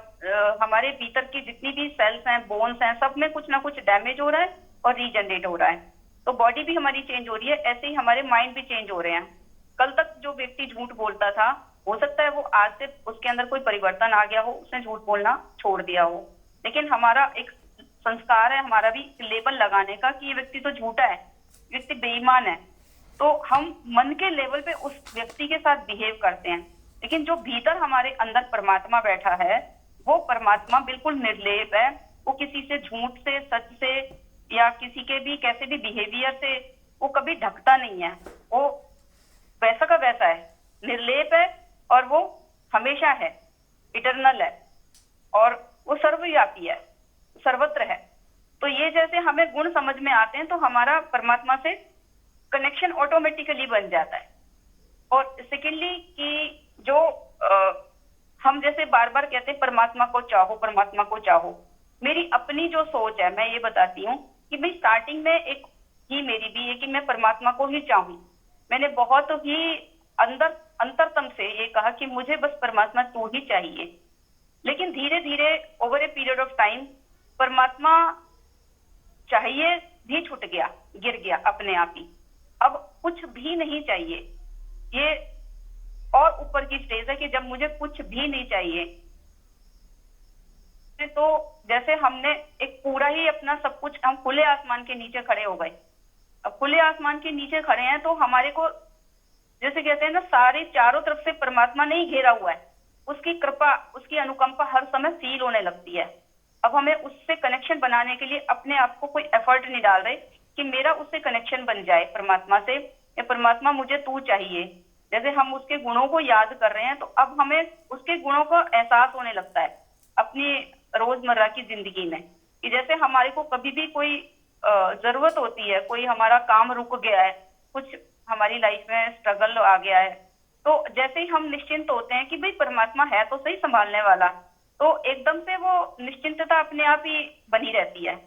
हमारे भीतर की जितनी भी सेल्स हैं, बोन्स हैं, सब में कुछ ना कुछ डैमेज हो रहा है और रीजनरेट हो रहा है। तो बॉडी भी हमारी चेंज हो रही है, ऐसे ही हमारे माइंड भी चेंज हो रहे हैं। कल तक जो व्यक्ति झूठ बोलता था, हो सकता है वो आज से उसके अंदर कोई परिवर्तन आ गया हो, उसने झूठ बोलना छोड़ दिया हो। लेकिन हमारा एक संस्कार है, हमारा भी लेबल लगाने का कि ये व्यक्ति तो झूठा है, व्यक्ति बेईमान है। तो हम मन के लेवल पे उस व्यक्ति के साथ बिहेव करते हैं। लेकिन जो भीतर हमारे अंदर परमात्मा बैठा है, वो परमात्मा बिल्कुल निर्लेप है। वो किसी से झूठ से, सच से, या किसी के भी कैसे भी बिहेवियर से वो कभी ढकता नहीं है। वो वैसा का वैसा है, निर्लेप है, और वो हमेशा है, इटर्नल है, और वो सर्वव्यापी है, सर्वत्र है। तो ये जैसे हमें गुण समझ में आते हैं तो हमारा परमात्मा से कनेक्शन ऑटोमेटिकली बन जाता है। और सेकेंडली कि जो हम जैसे बार बार कहते हैं परमात्मा को चाहो, परमात्मा को चाहो। मेरी अपनी जो सोच है, मैं ये बताती हूँ कि भाई स्टार्टिंग में एक ही मेरी भी है कि मैं परमात्मा को ही चाहूं। मैंने बहुत ही अंतरतम से ये कहा कि मुझे बस परमात्मा तू ही चाहिए। लेकिन धीरे धीरे over a period of time परमात्मा चाहिए भी छूट गया, गिर गया अपने आप ही। अब कुछ भी नहीं चाहिए, ये और ऊपर की स्टेज है कि जब मुझे कुछ भी नहीं चाहिए, तो जैसे हमने एक पूरा ही अपना सब कुछ, हम खुले आसमान के नीचे खड़े हो गए। अब खुले आसमान के नीचे खड़े हैं तो हमारे को जैसे कहते हैं ना, सारे चारों तरफ से परमात्मा नहीं घेरा हुआ है, उसकी कृपा, उसकी अनुकंपा हर समय फील होने लगती है। अब हमें उससे कनेक्शन बनाने के लिए अपने आप को कोई एफर्ट नहीं डाल रहे कि मेरा उससे कनेक्शन बन जाए परमात्मा से, या परमात्मा मुझे तू चाहिए। जैसे हम उसके गुणों को याद कर रहे हैं तो अब हमें उसके गुणों का एहसास होने लगता है अपनी रोजमर्रा की जिंदगी में, कि जैसे हमारे को कभी भी कोई जरूरत होती है, कोई हमारा काम रुक गया है, कुछ हमारी लाइफ में स्ट्रगल आ गया है, तो जैसे ही हम निश्चिंत होते हैं कि भाई परमात्मा है तो सही संभालने वाला, तो एकदम से वो निश्चिंतता अपने आप ही बनी रहती है।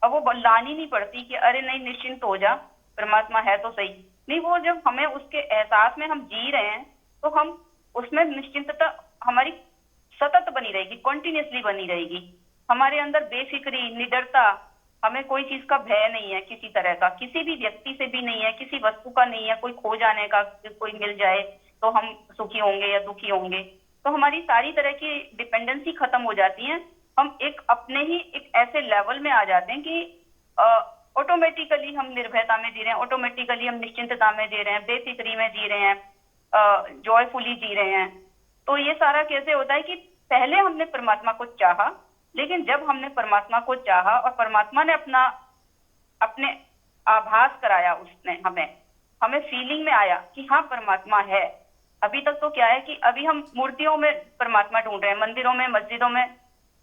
अब वो लानी नहीं पड़ती कि अरे नहीं निश्चिंत हो जा, परमात्मा है तो सही। नहीं, वो जब हमें उसके एहसास में हम जी रहे हैं तो हम उसमें निश्चिंतता हमारी सतत बनी रहेगी, कॉन्टिन्यूसली बनी रहेगी। हमारे अंदर बेफिक्री, निडरता, हमें कोई चीज का भय नहीं है, किसी तरह का, किसी भी व्यक्ति से भी नहीं है, किसी वस्तु का नहीं है, कोई खो जाने का, कोई मिल जाए तो हम सुखी होंगे या दुखी होंगे। तो हमारी सारी तरह की डिपेंडेंसी खत्म हो जाती है। हम एक अपने ही एक ऐसे लेवल में आ जाते हैं कि ऑटोमेटिकली हम निर्भयता में जी रहे हैं, ऑटोमेटिकली हम निश्चिंतता में जी रहे हैं, बेफिक्री में जी रहे हैं, जॉयफुली जी रहे हैं। तो ये सारा कैसे होता है कि पहले हमने परमात्मा को चाहा, लेकिन जब हमने परमात्मा को चाहा और परमात्मा ने अपने आभास कराया, उसने हमें हमें फीलिंग में आया कि हाँ परमात्मा है। अभी तक तो क्या है कि अभी हम मूर्तियों में परमात्मा ढूंढ रहे हैं, मंदिरों में, मस्जिदों में,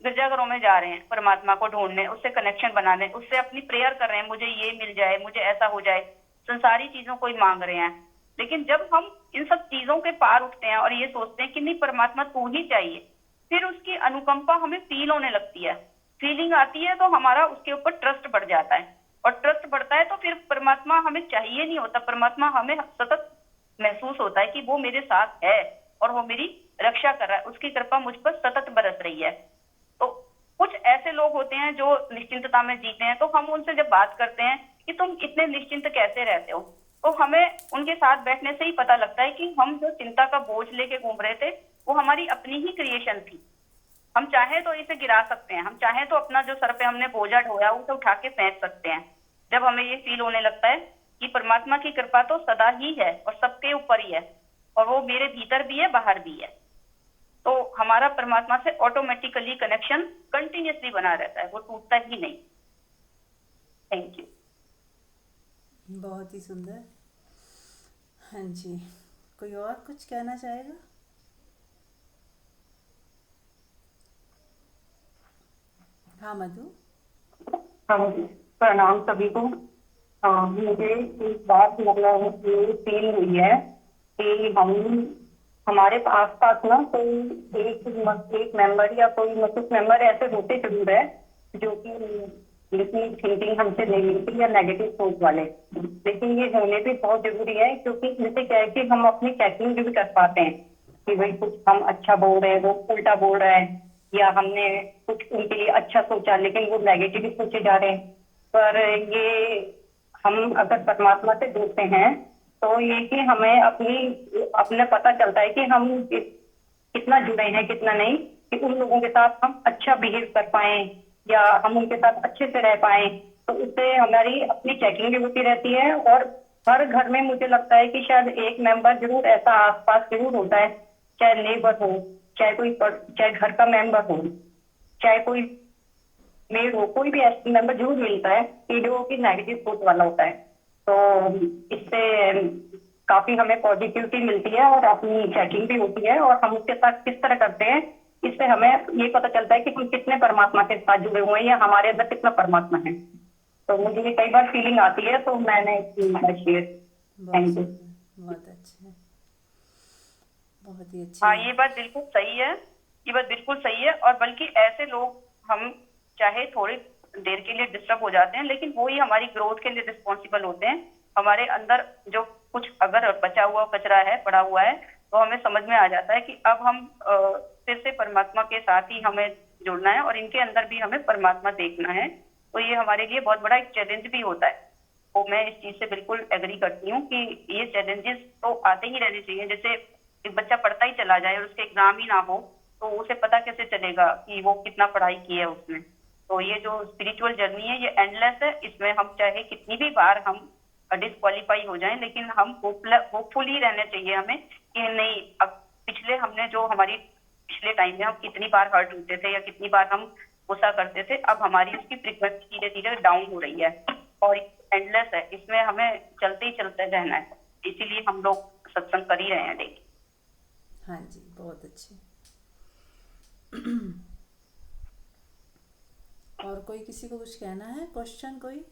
गिरजाघरों में जा रहे हैं परमात्मा को ढूंढने, उससे कनेक्शन बनाने, उससे अपनी प्रेयर कर रहे हैं, मुझे ये मिल जाए, मुझे ऐसा हो जाए, संसारी चीजों को ही मांग रहे हैं। लेकिन जब हम इन सब चीजों के पार उठते हैं और ये सोचते हैं कि नहीं परमात्मा तू ही चाहिए, फिर उसकी अनुकंपा हमें फील होने लगती है, फीलिंग आती है, तो हमारा उसके ऊपर ट्रस्ट बढ़ जाता है। और ट्रस्ट बढ़ता है तो फिर परमात्मा हमें चाहिए नहीं होता, परमात्मा हमें सतत महसूस होता है कि वो मेरे साथ है और वो मेरी रक्षा कर रहा है, उसकी कृपा मुझ पर सतत बरस रही है। तो कुछ ऐसे लोग होते हैं जो निश्चिंतता में जीते हैं, तो हम उनसे जब बात करते हैं कि तुम इतने निश्चिंत कैसे रहते हो, तो हमें उनके साथ बैठने से ही पता लगता है कि हम जो चिंता का बोझ लेके घूम रहे थे वो हमारी अपनी ही क्रिएशन थी। हम चाहे तो इसे गिरा सकते हैं, हम चाहे तो अपना जो सर पे हमने बोझा ढोया उसे उठा के फेंक सकते हैं। जब हमें ये फील होने लगता है कि परमात्मा की कृपा तो सदा ही है और सबके ऊपर ही है, और वो मेरे भीतर भी है, बाहर भी है, तो हमारा परमात्मा से ऑटोमेटिकली कनेक्शन कंटिन्यूसली बना रहता है, वो टूटता ही नहीं। Thank you. बहुत ही सुंदर। हाँ जी, कोई और कुछ कहना चाहेगा? हाँ मधु। हाँ, प्रणाम सभी को। मुझे एक बात मतलब ये फील हुई है कि हमारे आस पास ना कोई एक मेंबर या कोई कुछ मेंबर ऐसे होते जरूर है जो कि जिसकी थिंकिंग हमसे नहीं मिलती या नेगेटिव सोच वाले, लेकिन ये होने भी बहुत जरूरी है, क्योंकि जैसे क्या है कि हम अपनी चेकिंग भी कर पाते हैं कि भाई कुछ हम अच्छा बोल रहे हैं, वो उल्टा बोल रहा है, या हमने कुछ उनके लिए अच्छा सोचा लेकिन वो नेगेटिव ही सोचे जा रहे हैं। पर ये हम अगर परमात्मा से जुड़ते हैं तो ये कि हमें अपने पता चलता है कि हम कितना जुड़े हैं कितना नहीं, कि उन लोगों के साथ हम अच्छा बिहेव कर पाए या हम उनके साथ अच्छे से रह पाए, तो उससे हमारी अपनी चेकिंग भी होती रहती है। और हर घर में मुझे लगता है कि शायद एक मेंबर जरूर ऐसा आसपास जरूर होता है, चाहे नेबर हो, चाहे घर का मेंबर हो, चाहे कोई मेड हो, कोई भी ऐसा मेंबर जरूर मिलता है कि जो कि नेगेटिव सोच वाला होता है। तो इससे काफी हमें पॉजिटिविटी मिलती है और अपनी चेकिंग भी होती है, और हम उसके साथ किस तरह करते हैं इससे हमें ये पता चलता है कि हम कितने परमात्मा के साथ जुड़े हुए हैं या हमारे अंदर कितना परमात्मा है। तो मुझे ये कई बार फीलिंग आती है, तो मैंने शेयर। बहुत सुंदर, बहुत अच्छा, बहुत ही अच्छी। हाँ, ये बात बिल्कुल सही है, ये बात बिल्कुल सही है। और बल्कि ऐसे लोग हम चाहे थोड़ी देर के लिए डिस्टर्ब हो जाते हैं, लेकिन वो ही हमारी ग्रोथ के लिए रिस्पॉन्सिबल होते हैं। हमारे अंदर जो कुछ अगर बचा हुआ कचरा है, पड़ा हुआ है, तो हमें समझ में आ जाता है कि अब हम फिर से परमात्मा के साथ ही हमें जुड़ना है और इनके अंदर भी हमें परमात्मा देखना है। तो ये हमारे लिए बहुत बड़ा एक चैलेंज भी होता है। तो मैं इस चीज से बिल्कुल एग्री करती हूँ कि ये चैलेंजेस तो आते ही रहने चाहिए। जैसे एक बच्चा पढ़ता ही चला जाए और उसके एग्जाम ही ना हो, तो उसे पता कैसे चलेगा कि वो कितना पढ़ाई की है उसने। तो ये जो स्पिरिचुअल जर्नी है ये एंडलेस है, इसमें हम चाहे कितनी भी बार हम डिस्क्वालीफाई हो जाएं, लेकिन हम होपफुल ही रहने चाहिए हमें कि नहीं, अब पिछले हमने जो हमारी पिछले टाइम में हम कितनी बार हर्ट होते थे या कितनी बार हम गुस्सा करते थे, अब हमारी उसकी फ्रीक्वेंसी धीरे धीरे डाउन हो रही है और एंडलेस है, इसमें हमें चलते ही चलते रहना है। इसीलिए हम लोग सत्संग कर ही रहे हैं डेली। हाँ जी, बहुत अच्छे। और कोई किसी को कुछ कहना है, क्वेश्चन कोई?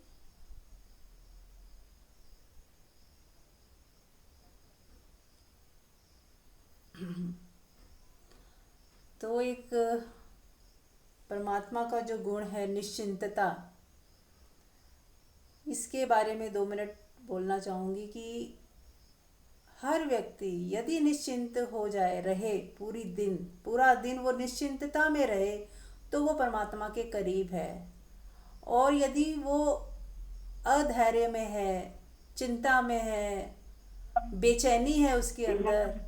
तो एक परमात्मा का जो गुण है निश्चिंतता, इसके बारे में 2 मिनट बोलना चाहूँगी कि हर व्यक्ति यदि निश्चिंत हो जाए, रहे पूरा दिन वो निश्चिंतता में रहे, तो वो परमात्मा के करीब है। और यदि वो अधैर्य में है, चिंता में है, बेचैनी है उसके अंदर,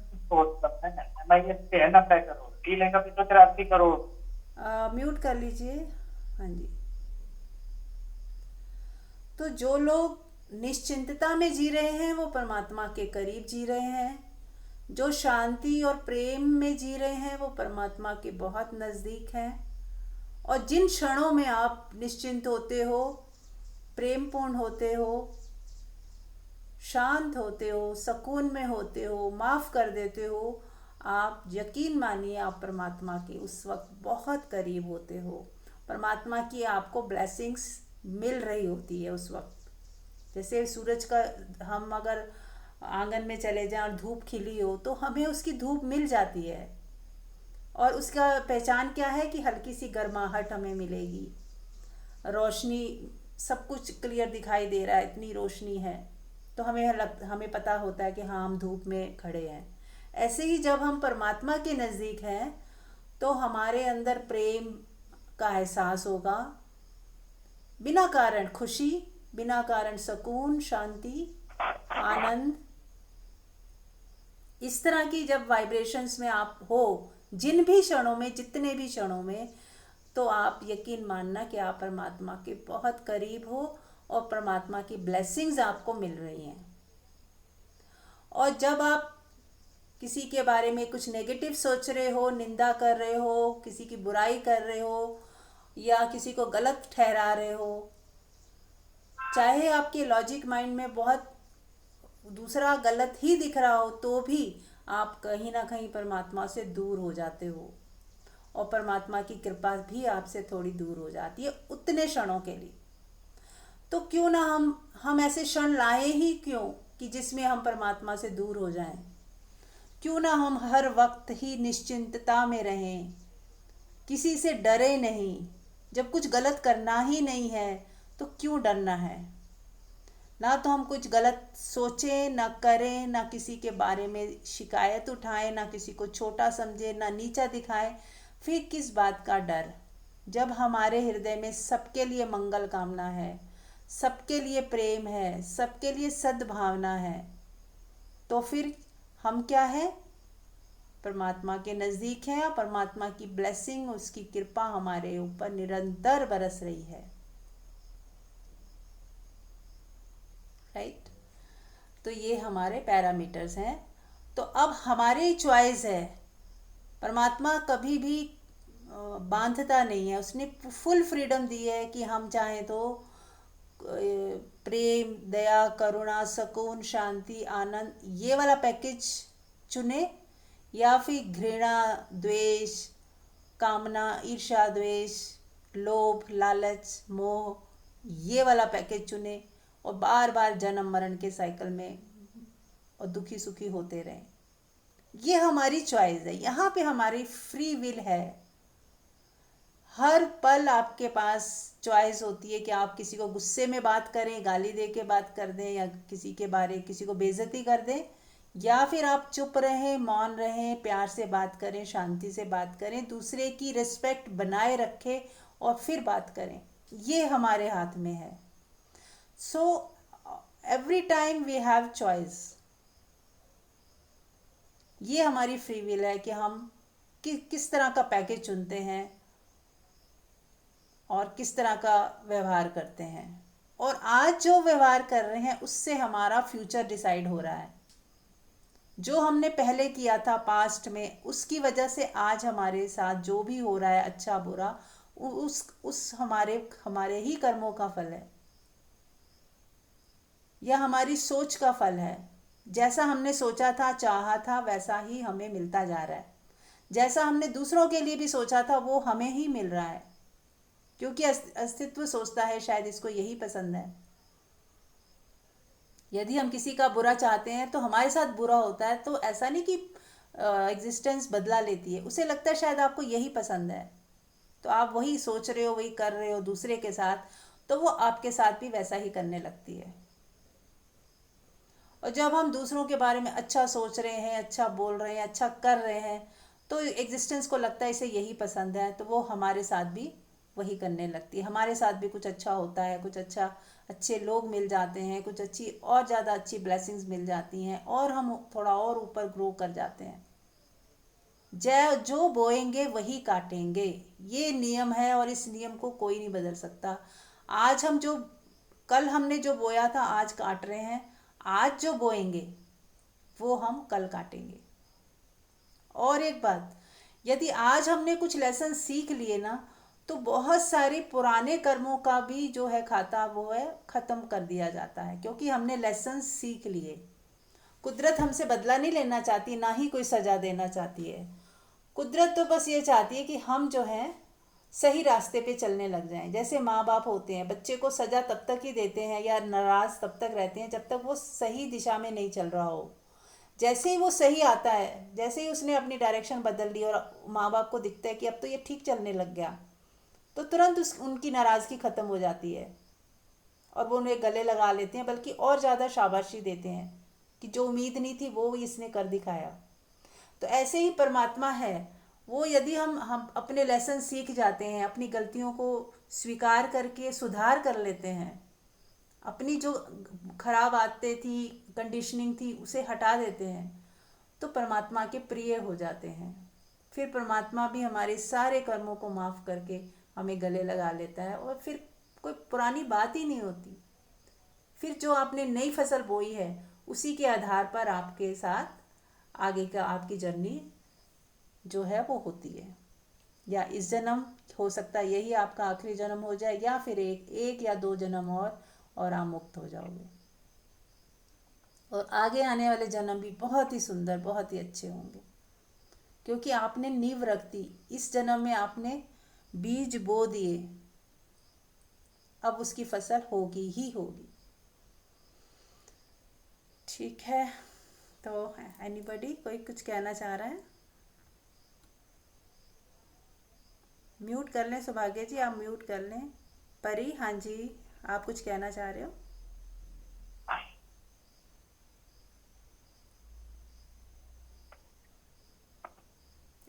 म्यूट कर लीजिए। हाँ जी। तो जो लोग निश्चिंतता में जी रहे हैं वो परमात्मा के करीब जी रहे हैं। जो शांति और प्रेम में जी रहे हैं वो परमात्मा के बहुत नज़दीक हैं। और जिन क्षणों में आप निश्चिंत होते हो, प्रेमपूर्ण होते हो, शांत होते हो, सुकून में होते हो, माफ़ कर देते हो, आप यकीन मानिए आप परमात्मा के उस वक्त बहुत करीब होते हो। परमात्मा की आपको ब्लेसिंग्स मिल रही होती है उस वक्त। जैसे सूरज का, हम अगर आंगन में चले जाएं और धूप खिली हो तो हमें उसकी धूप मिल जाती है, और उसका पहचान क्या है कि हल्की सी गर्माहट हमें मिलेगी, रोशनी, सब कुछ क्लियर दिखाई दे रहा है, इतनी रोशनी है, तो हमें पता होता है कि हाँ हम धूप में खड़े हैं। ऐसे ही जब हम परमात्मा के नज़दीक हैं तो हमारे अंदर प्रेम का एहसास होगा, बिना कारण खुशी, बिना कारण सुकून, शांति, आनंद। इस तरह की जब वाइब्रेशंस में आप हो, जिन भी क्षणों में, जितने भी क्षणों में, तो आप यकीन मानना कि आप परमात्मा के बहुत करीब हो और परमात्मा की ब्लेसिंग्स आपको मिल रही हैं। और जब आप किसी के बारे में कुछ नेगेटिव सोच रहे हो, निंदा कर रहे हो, किसी की बुराई कर रहे हो, या किसी को गलत ठहरा रहे हो, चाहे आपके लॉजिक माइंड में बहुत दूसरा गलत ही दिख रहा हो, तो भी आप कहीं ना कहीं परमात्मा से दूर हो जाते हो, और परमात्मा की कृपा भी आपसे थोड़ी दूर हो जाती है उतने क्षणों के लिए। तो क्यों ना हम ऐसे क्षण लाए ही क्यों कि जिसमें हम परमात्मा से दूर हो जाएं। क्यों ना हम हर वक्त ही निश्चिंतता में रहें, किसी से डरे नहीं। जब कुछ गलत करना ही नहीं है तो क्यों डरना है। ना तो हम कुछ गलत सोचें, ना करें, ना किसी के बारे में शिकायत उठाएं, ना किसी को छोटा समझें, ना नीचा दिखाएं। फिर किस बात का डर, जब हमारे हृदय में सबके लिए मंगल कामना है, सबके लिए प्रेम है, सबके लिए सद्भावना है, तो फिर हम क्या है, परमात्मा के नज़दीक हैं। और परमात्मा की ब्लेसिंग, उसकी कृपा हमारे ऊपर निरंतर बरस रही है। राइट। तो ये हमारे पैरामीटर्स हैं। तो अब हमारी चॉइस है। परमात्मा कभी भी बांधता नहीं है, उसने फुल फ्रीडम दी है कि हम चाहें तो प्रेम, दया, करुणा, सुकून, शांति, आनंद, ये वाला पैकेज चुने, या फिर घृणा, द्वेष, कामना, ईर्ष्या, द्वेष, लोभ, लालच, मोह, ये वाला पैकेज चुने, और बार बार जन्म मरण के साइकिल में और दुखी सुखी होते रहें। ये हमारी चॉइस है। यहाँ पे हमारी फ्री विल है। हर पल आपके पास चॉइस होती है कि आप किसी को गुस्से में बात करें, गाली दे के बात कर दें, या किसी को बेइज्जती कर दें, या फिर आप चुप रहें, मौन रहें, प्यार से बात करें, शांति से बात करें, दूसरे की रिस्पेक्ट बनाए रखें और फिर बात करें। ये हमारे हाथ में है। So every time we have choice. ये हमारी फ्री विल है कि हम किस तरह का पैकेज चुनते हैं और किस तरह का व्यवहार करते हैं। और आज जो व्यवहार कर रहे हैं उससे हमारा फ्यूचर डिसाइड हो रहा है। जो हमने पहले किया था पास्ट में, उसकी वजह से आज हमारे साथ जो भी हो रहा है, अच्छा बुरा, उस हमारे ही कर्मों का फल है, या हमारी सोच का फल है। जैसा हमने सोचा था, चाहा था, वैसा ही हमें मिलता जा रहा है। जैसा हमने दूसरों के लिए भी सोचा था वो हमें ही मिल रहा है, क्योंकि अस्तित्व सोचता है शायद इसको यही पसंद है। यदि हम किसी का बुरा चाहते हैं तो हमारे साथ बुरा होता है, तो ऐसा नहीं कि एग्जिस्टेंस बदला लेती है, उसे लगता है शायद आपको यही पसंद है, तो आप वही सोच रहे हो, वही कर रहे हो दूसरे के साथ, तो वो आपके साथ भी वैसा ही करने लगती है। और जब हम दूसरों के बारे में अच्छा सोच रहे हैं, अच्छा बोल रहे हैं, अच्छा कर रहे हैं, तो एग्जिस्टेंस को लगता है इसे यही पसंद है, तो वो हमारे साथ भी वही करने लगती है। हमारे साथ भी कुछ अच्छा होता है, कुछ अच्छे लोग मिल जाते हैं, कुछ अच्छी और ज़्यादा अच्छी ब्लेसिंग्स मिल जाती हैं, और हम थोड़ा और ऊपर ग्रो कर जाते हैं। जो बोएंगे वही काटेंगे, ये नियम है, और इस नियम को कोई नहीं बदल सकता। आज हम जो कल हमने जो बोया था आज काट रहे हैं, आज जो बोएंगे वो हम कल काटेंगे। और एक बात, यदि आज हमने कुछ लेसन सीख लिए ना, तो बहुत सारे पुराने कर्मों का भी जो है खाता वो है ख़त्म कर दिया जाता है, क्योंकि हमने लेसन सीख लिए। कुदरत हमसे बदला नहीं लेना चाहती, ना ही कोई सज़ा देना चाहती है। कुदरत तो बस ये चाहती है कि हम जो हैं सही रास्ते पे चलने लग जाएं। जैसे माँ बाप होते हैं, बच्चे को सज़ा तब तक ही देते हैं या नाराज़ तब तक रहते हैं जब तक वो सही दिशा में नहीं चल रहा हो। जैसे ही वो सही आता है, जैसे ही उसने अपनी डायरेक्शन बदल ली और माँ बाप को दिखता है कि अब तो ये ठीक चलने लग गया, तो तुरंत उनकी नाराज़गी ख़त्म हो जाती है और वो उन्हें गले लगा लेते हैं, बल्कि और ज़्यादा शाबाशी देते हैं कि जो उम्मीद नहीं थी वो इसने कर दिखाया। तो ऐसे ही परमात्मा है, वो यदि हम अपने लेसन सीख जाते हैं, अपनी गलतियों को स्वीकार करके सुधार कर लेते हैं, अपनी जो खराब आदतें थी, कंडीशनिंग थी, उसे हटा देते हैं, तो परमात्मा के प्रिय हो जाते हैं। फिर परमात्मा भी हमारे सारे कर्मों को माफ़ करके हमें गले लगा लेता है, और फिर कोई पुरानी बात ही नहीं होती। फिर जो आपने नई फसल बोई है उसी के आधार पर आपके साथ आगे का आपकी जर्नी जो है वो होती है। या इस जन्म हो सकता है यही आपका आखिरी जन्म हो जाए, या फिर एक या दो जन्म और आप मुक्त हो जाओगे। और आगे आने वाले जन्म भी बहुत ही सुंदर, बहुत ही अच्छे होंगे, क्योंकि आपने नींव रख दी। इस जन्म में आपने बीज बो दिए, अब उसकी फसल होगी ही होगी। ठीक है, तो एनीबॉडी कोई कुछ कहना चाह रहा है? म्यूट कर लें सौभाग्य जी, आप म्यूट कर लें। परी, हाँ जी, आप कुछ कहना चाह रहे हो?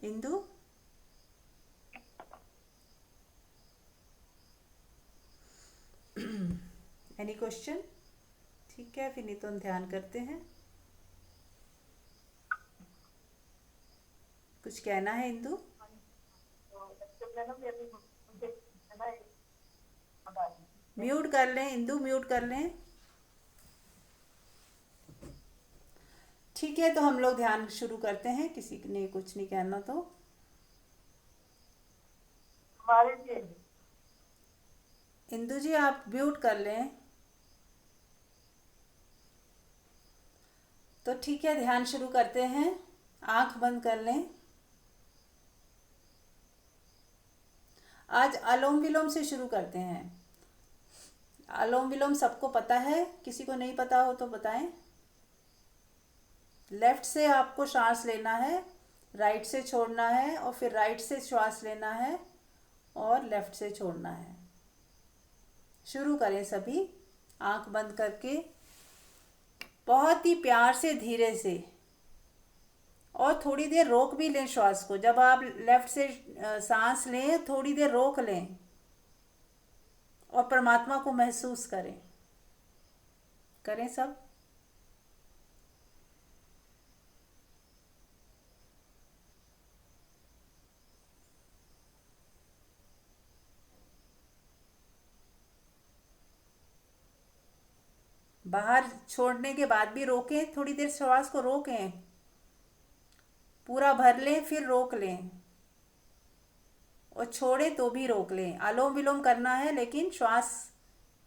Indu, any question? ठीक है, फिर नहीं तो हम ध्यान करते हैं। कुछ कहना है इंदु? म्यूट कर लें इंदु, म्यूट कर लें। ठीक है, तो हम लोग ध्यान शुरू करते हैं। किसी ने कुछ नहीं कहना तो इंदु जी आप म्यूट कर लें। तो ठीक है, ध्यान शुरू करते हैं। आंख बंद कर लें। आज अनुलोम विलोम से शुरू करते हैं। अनुलोम विलोम सबको पता है? किसी को नहीं पता हो तो बताएं। लेफ्ट से आपको सांस लेना है, राइट से छोड़ना है, और फिर राइट से श्वास लेना है और लेफ्ट से छोड़ना है। शुरू करें सभी, आंख बंद करके, बहुत ही प्यार से, धीरे से, और थोड़ी देर रोक भी लें श्वास को। जब आप लेफ्ट से सांस लें, थोड़ी देर रोक लें और परमात्मा को महसूस करें। करें सब। बाहर छोड़ने के बाद भी रोकें, थोड़ी देर श्वास को रोकें, पूरा भर लें, फिर रोक लें, और छोड़ें तो भी रोक लें। अनुलोम विलोम करना है, लेकिन श्वास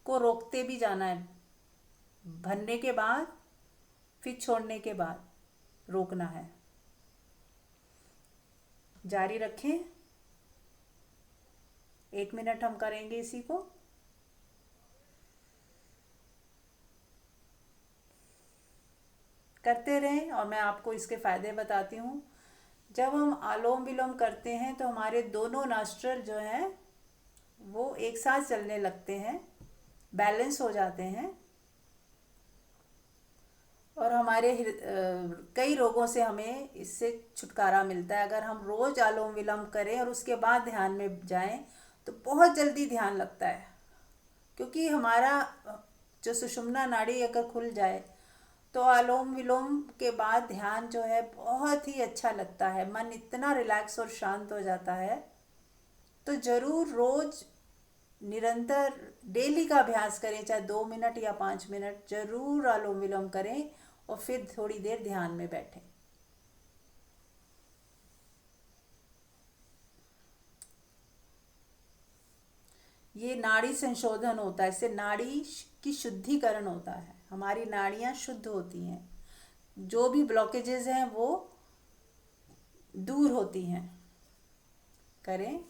को रोकते भी जाना है। भरने के बाद फिर छोड़ने के बाद रोकना है। जारी रखें, 1 मिनट हम करेंगे इसी को। करते रहें और मैं आपको इसके फ़ायदे बताती हूँ। जब हम अनुलोम विलोम करते हैं तो हमारे दोनों नॉस्ट्रल जो हैं वो एक साथ चलने लगते हैं, बैलेंस हो जाते हैं और हमारे कई रोगों से हमें इससे छुटकारा मिलता है। अगर हम रोज़ अनुलोम विलोम करें और उसके बाद ध्यान में जाएं तो बहुत जल्दी ध्यान लगता है, क्योंकि हमारा जो सुषुम्ना नाड़ी अगर खुल जाए तो अनुलोम विलोम के बाद ध्यान जो है बहुत ही अच्छा लगता है, मन इतना रिलैक्स और शांत हो जाता है। तो ज़रूर रोज़ निरंतर डेली का अभ्यास करें, चाहे 2 मिनट या 5 मिनट ज़रूर अनुलोम विलोम करें और फिर थोड़ी देर ध्यान में बैठें। ये नाड़ी संशोधन होता है, इससे नाड़ी की शुद्धिकरण होता है, हमारी नाड़ियाँ शुद्ध होती हैं, जो भी ब्लॉकेजेस हैं वो दूर होती हैं। करें।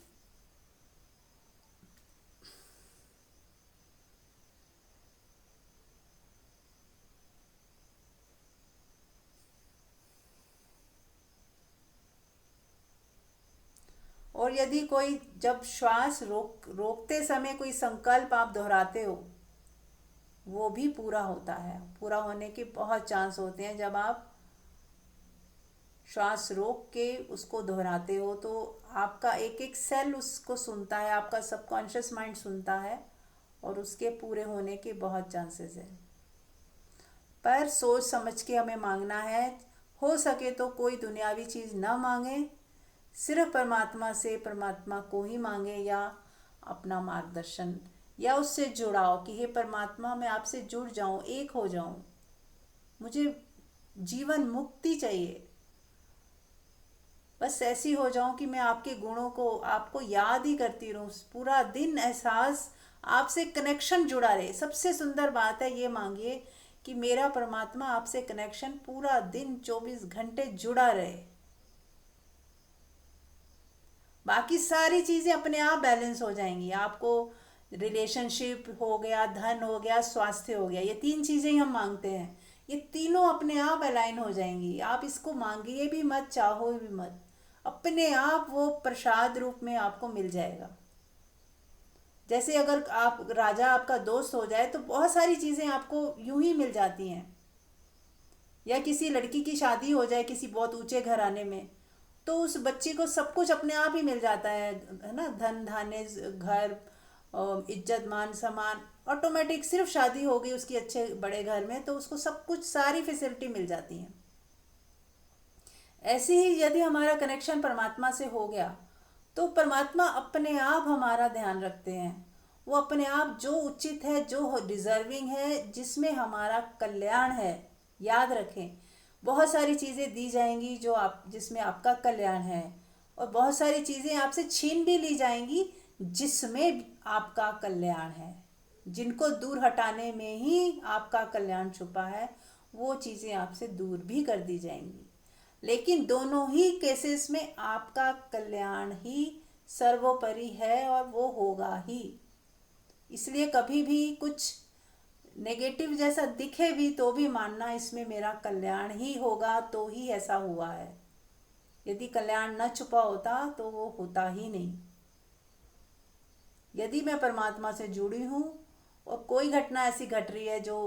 और यदि कोई जब श्वास रोकते समय कोई संकल्प आप दोहराते हो, वो भी पूरा होता है। पूरा होने के बहुत चांस होते हैं। जब आप श्वास रोक के उसको दोहराते हो तो आपका एक एक सेल उसको सुनता है, आपका सबकॉन्शियस माइंड सुनता है और उसके पूरे होने के बहुत चांसेस हैं। पर सोच समझ के हमें मांगना है। हो सके तो कोई दुनियावी चीज़ ना मांगे, सिर्फ परमात्मा से परमात्मा को ही मांगे या अपना मार्गदर्शन या उससे जुड़ाओ कि हे परमात्मा, मैं आपसे जुड़ जाऊं, एक हो जाऊं, मुझे जीवन मुक्ति चाहिए, बस ऐसी हो जाऊं कि मैं आपके गुणों को आपको याद ही करती रहूं, पूरा दिन एहसास आपसे कनेक्शन जुड़ा रहे। सबसे सुंदर बात है, ये मांगिए कि मेरा परमात्मा आपसे कनेक्शन पूरा दिन 24 घंटे जुड़ा रहे। बाकी सारी चीज़ें अपने आप बैलेंस हो जाएंगी। आपको रिलेशनशिप हो गया, धन हो गया, स्वास्थ्य हो गया, ये 3 चीज़ें ही हम मांगते हैं, ये तीनों अपने आप अलाइन हो जाएंगी। आप इसको मांगिए भी मत, चाहो भी मत, अपने आप वो प्रसाद रूप में आपको मिल जाएगा। जैसे अगर आप राजा आपका दोस्त हो जाए तो बहुत सारी चीज़ें आपको यूं ही मिल जाती हैं। या किसी लड़की की शादी हो जाए किसी बहुत ऊंचे घराने में, तो उस बच्ची को सब कुछ अपने आप ही मिल जाता है ना, धन धान्य, घर, इज्जत मान सम्मान, ऑटोमेटिक। सिर्फ शादी हो गई उसकी अच्छे बड़े घर में तो उसको सब कुछ, सारी फैसिलिटी मिल जाती हैं। ऐसे ही यदि हमारा कनेक्शन परमात्मा से हो गया तो परमात्मा अपने आप हमारा ध्यान रखते हैं। वो अपने आप जो उचित है, जो डिजर्विंग है, जिसमें हमारा कल्याण है, याद रखें, बहुत सारी चीज़ें दी जाएंगी जो आप जिसमें आपका कल्याण है, और बहुत सारी चीज़ें आपसे छीन भी ली जाएंगी जिसमें आपका कल्याण है। जिनको दूर हटाने में ही आपका कल्याण छुपा है, वो चीज़ें आपसे दूर भी कर दी जाएंगी। लेकिन दोनों ही केसेस में आपका कल्याण ही सर्वोपरि है और वो होगा ही। इसलिए कभी भी कुछ नेगेटिव जैसा दिखे भी तो भी मानना इसमें मेरा कल्याण ही होगा, तो ही ऐसा हुआ है। यदि कल्याण न छुपा होता तो वो होता ही नहीं। यदि मैं परमात्मा से जुड़ी हूँ और कोई घटना ऐसी घट रही है जो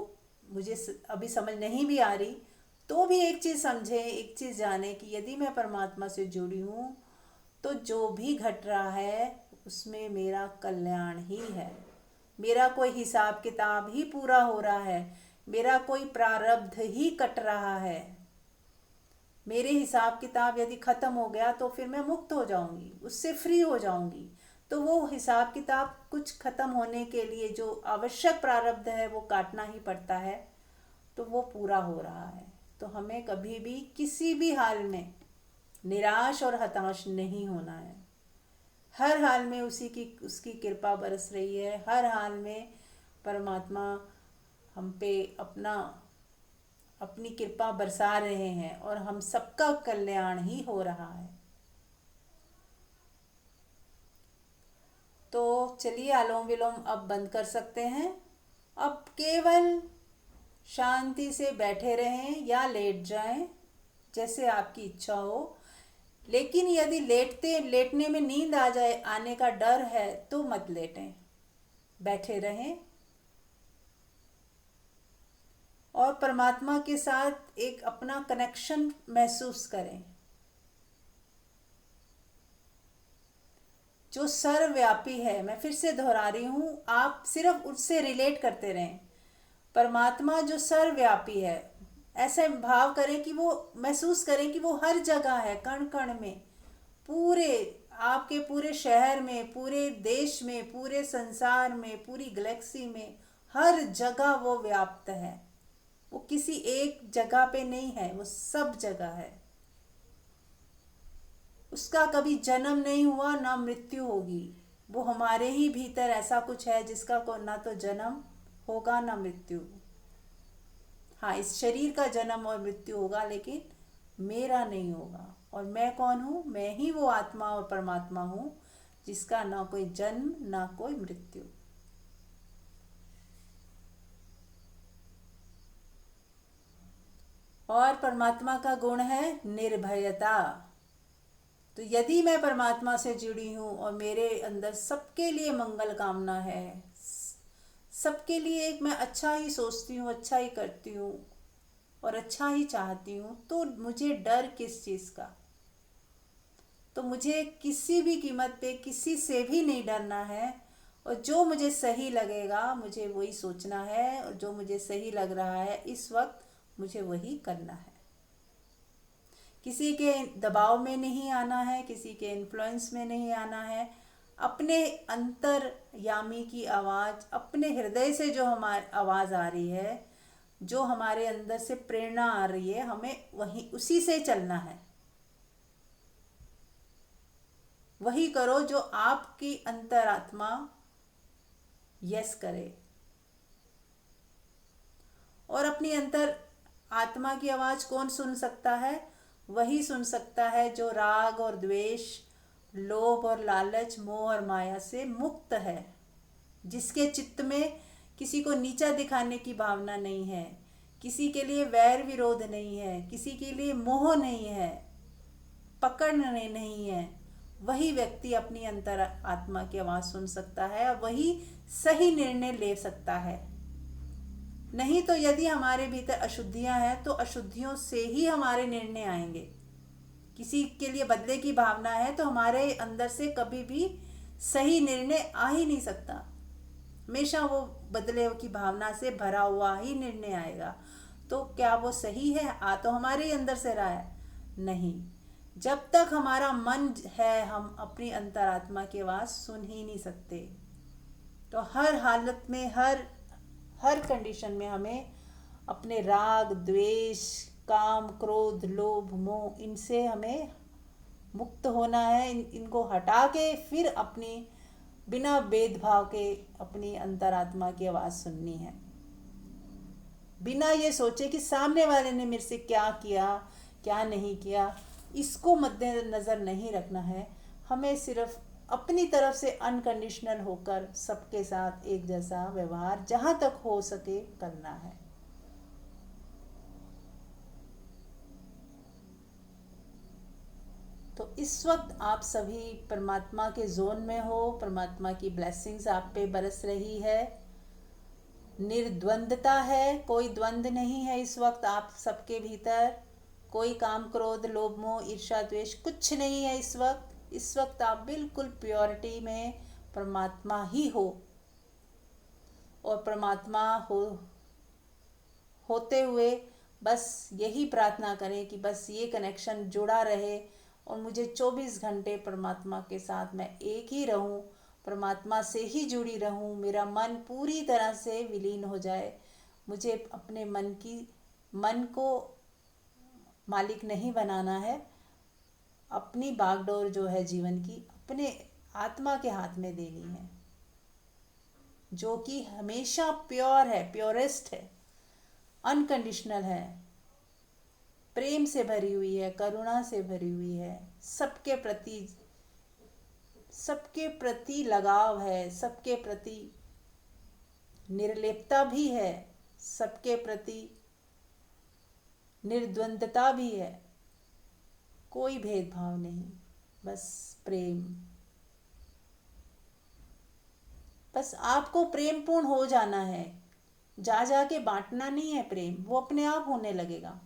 मुझे अभी समझ नहीं भी आ रही, तो भी एक चीज़ समझे, एक चीज़ जाने कि यदि मैं परमात्मा से जुड़ी हूँ तो जो भी घट रहा है उसमें मेरा कल्याण ही है। मेरा कोई हिसाब किताब ही पूरा हो रहा है, मेरा कोई प्रारब्ध ही कट रहा है। मेरे हिसाब किताब यदि ख़त्म हो गया तो फिर मैं मुक्त हो जाऊंगी, उससे फ्री हो जाऊंगी। तो वो हिसाब किताब कुछ ख़त्म होने के लिए जो आवश्यक प्रारब्ध है वो काटना ही पड़ता है, तो वो पूरा हो रहा है। तो हमें कभी भी किसी भी हाल में निराश और हताश नहीं होना है। हर हाल में उसकी कृपा बरस रही है। हर हाल में परमात्मा हम पे अपना अपनी कृपा बरसा रहे हैं और हम सबका कल्याण ही हो रहा है। तो चलिए अनुलोम विलोम अब बंद कर सकते हैं। अब केवल शांति से बैठे रहें या लेट जाएं, जैसे आपकी इच्छा हो। लेकिन यदि लेटने में नींद आ जाए, आने का डर है, तो मत लेटें, बैठे रहें और परमात्मा के साथ एक अपना कनेक्शन महसूस करें, जो सर्वव्यापी है। मैं फिर से दोहरा रही हूँ, आप सिर्फ उससे रिलेट करते रहें। परमात्मा जो सर्वव्यापी है, ऐसा भाव करें कि वो महसूस करें कि वो हर जगह है, कण कण में, पूरे आपके पूरे शहर में, पूरे देश में, पूरे संसार में, पूरी गैलेक्सी में, हर जगह वो व्याप्त है। वो किसी एक जगह पे नहीं है, वो सब जगह है। उसका कभी जन्म नहीं हुआ, ना मृत्यु होगी। वो हमारे ही भीतर ऐसा कुछ है जिसका को ना तो जन्म होगा ना मृत्यु। हाँ, इस शरीर का जन्म और मृत्यु होगा, लेकिन मेरा नहीं होगा। और मैं कौन हूँ? मैं ही वो आत्मा और परमात्मा हूँ जिसका ना कोई जन्म ना कोई मृत्यु। और परमात्मा का गुण है निर्भयता। तो यदि मैं परमात्मा से जुड़ी हूँ और मेरे अंदर सबके लिए मंगल कामना है, सबके लिए एक मैं अच्छा ही सोचती हूँ, अच्छा ही करती हूँ और अच्छा ही चाहती हूँ, तो मुझे डर किस चीज़ का? तो मुझे किसी भी कीमत पे किसी से भी नहीं डरना है। और जो मुझे सही लगेगा मुझे वही सोचना है, और जो मुझे सही लग रहा है इस वक्त मुझे वही करना है। किसी के दबाव में नहीं आना है, किसी के इन्फ्लुएंस में नहीं आना है। अपने अंतर्यामी की आवाज़, अपने हृदय से जो हमारी आवाज़ आ रही है, जो हमारे अंदर से प्रेरणा आ रही है, हमें वही उसी से चलना है। वही करो जो आपकी अंतरात्मा यस करे। और अपनी अंतर आत्मा की आवाज़ कौन सुन सकता है? वही सुन सकता है जो राग और द्वेष, लोभ और लालच, मोह और माया से मुक्त है, जिसके चित्त में किसी को नीचा दिखाने की भावना नहीं है, किसी के लिए वैर विरोध नहीं है, किसी के लिए मोह नहीं है, पकड़ने नहीं है। वही व्यक्ति अपनी अंतर आत्मा की आवाज़ सुन सकता है और वही सही निर्णय ले सकता है। नहीं तो यदि हमारे भीतर अशुद्धियां हैं तो अशुद्धियों से ही हमारे निर्णय आएंगे। किसी के लिए बदले की भावना है तो हमारे अंदर से कभी भी सही निर्णय आ ही नहीं सकता। हमेशा वो बदले की भावना से भरा हुआ ही निर्णय आएगा। तो क्या वो सही है? आ तो हमारे ही अंदर से रहा है। नहीं, जब तक हमारा मन है हम अपनी अंतरात्मा की आवाज़ सुन ही नहीं सकते। तो हर हालत में, हर कंडीशन में हमें अपने राग, द्वेष, काम, क्रोध, लोभ, मोह, इनसे हमें मुक्त होना है। इनको हटा के फिर अपनी बिना भेदभाव के अपनी अंतरात्मा की आवाज़ सुननी है, बिना ये सोचे कि सामने वाले ने मेरे से क्या किया, क्या नहीं किया। इसको मद्देनज़र नहीं रखना है। हमें सिर्फ अपनी तरफ से अनकंडीशनल होकर सबके साथ एक जैसा व्यवहार जहाँ तक हो सके करना है। तो इस वक्त आप सभी परमात्मा के जोन में हो। परमात्मा की ब्लेसिंग्स आप पे बरस रही है। निर्द्वंदता है, कोई द्वंद नहीं है इस वक्त आप सबके भीतर। कोई काम, क्रोध, लोभ, मोह, ईर्ष्या, द्वेष कुछ नहीं है इस वक्त। इस वक्त आप बिल्कुल प्योरिटी में परमात्मा ही हो। और परमात्मा होते हुए बस यही प्रार्थना करें कि बस ये कनेक्शन जुड़ा रहे और मुझे 24 घंटे परमात्मा के साथ मैं एक ही रहूं, परमात्मा से ही जुड़ी रहूं। मेरा मन पूरी तरह से विलीन हो जाए। मुझे अपने मन को मालिक नहीं बनाना है। अपनी बागडोर जो है जीवन की अपने आत्मा के हाथ में देनी है, जो कि हमेशा प्योर है, प्योरेस्ट है, अनकंडीशनल है। प्रेम से भरी हुई है, करुणा से भरी हुई है, सबके प्रति लगाव है, सबके प्रति निर्लिप्तता भी है, सबके प्रति निर्द्वंद्वता भी है, कोई भेदभाव नहीं, बस प्रेम। बस आपको प्रेम पूर्ण हो जाना है, जा के बांटना नहीं है प्रेम, वो अपने आप होने लगेगा।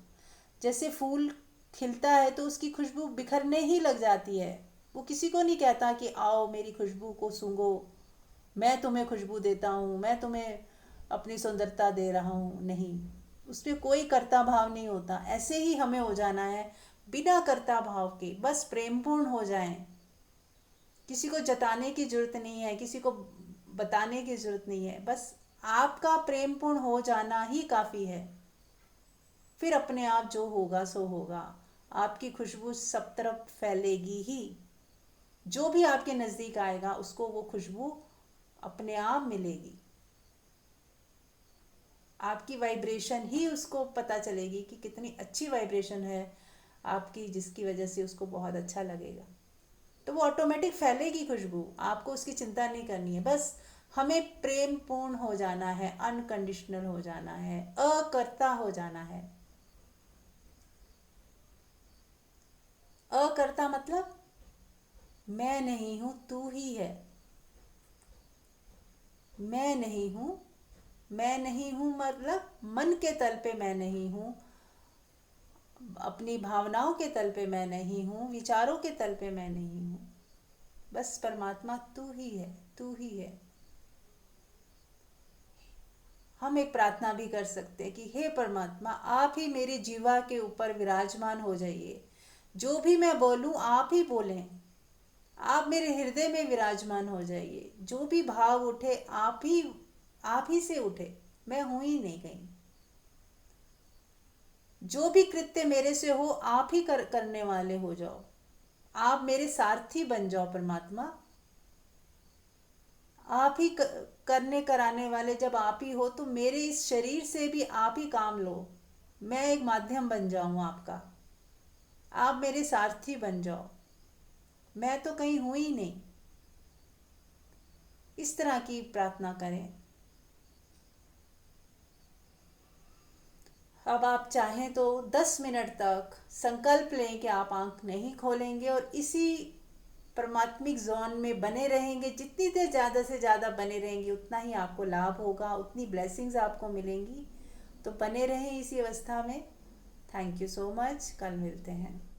जैसे फूल खिलता है तो उसकी खुशबू बिखरने ही लग जाती है, वो किसी को नहीं कहता कि आओ मेरी खुशबू को सूंघो, मैं तुम्हें खुशबू देता हूँ, मैं तुम्हें अपनी सुंदरता दे रहा हूँ, नहीं, उसमें कोई कर्ता भाव नहीं होता। ऐसे ही हमें हो जाना है, बिना कर्ता भाव के बस प्रेमपूर्ण हो जाएं। किसी को जताने की जरूरत नहीं है, किसी को बताने की जरूरत नहीं है, बस आपका प्रेमपूर्ण हो जाना ही काफ़ी है। फिर अपने आप जो होगा सो होगा, आपकी खुशबू सब तरफ फैलेगी ही। जो भी आपके नज़दीक आएगा उसको वो खुशबू अपने आप मिलेगी। आपकी वाइब्रेशन ही उसको पता चलेगी कि कितनी अच्छी वाइब्रेशन है आपकी, जिसकी वजह से उसको बहुत अच्छा लगेगा। तो वो ऑटोमेटिक फैलेगी खुशबू, आपको उसकी चिंता नहीं करनी है। बस हमें प्रेम पूर्ण हो जाना है, अनकंडीशनल हो जाना है, अकर्ता हो जाना है। अकर्ता मतलब मैं नहीं हूं, तू ही है। मैं नहीं हूं, मैं नहीं हूं मतलब मन के तल पे मैं नहीं हूं, अपनी भावनाओं के तल पे मैं नहीं हूं, विचारों के तल पे मैं नहीं हूं। बस परमात्मा तू ही है, तू ही है। हम एक प्रार्थना भी कर सकते हैं कि हे परमात्मा, आप ही मेरे जीवा के ऊपर विराजमान हो जाइए। जो भी मैं बोलूं आप ही बोलें, आप मेरे हृदय में विराजमान हो जाइए। जो भी भाव उठे आप ही से उठे, मैं हूं ही नहीं कहीं। जो भी कृत्य मेरे से हो आप ही करने वाले हो जाओ, आप मेरे सारथी बन जाओ परमात्मा। आप ही करने कराने वाले जब आप ही हो तो मेरे इस शरीर से भी आप ही काम लो, मैं एक माध्यम बन जाऊं आपका, आप मेरे सारथी बन जाओ, मैं तो कहीं हूं ही नहीं। इस तरह की प्रार्थना करें। अब आप चाहें तो 10 मिनट तक संकल्प लें कि आप आंख नहीं खोलेंगे और इसी परमात्मिक जोन में बने रहेंगे। जितनी देर ज़्यादा से ज़्यादा बने रहेंगे उतना ही आपको लाभ होगा, उतनी ब्लेसिंग्स आपको मिलेंगी। तो बने रहें इसी अवस्था में। Thank you so much. कल मिलते हैं।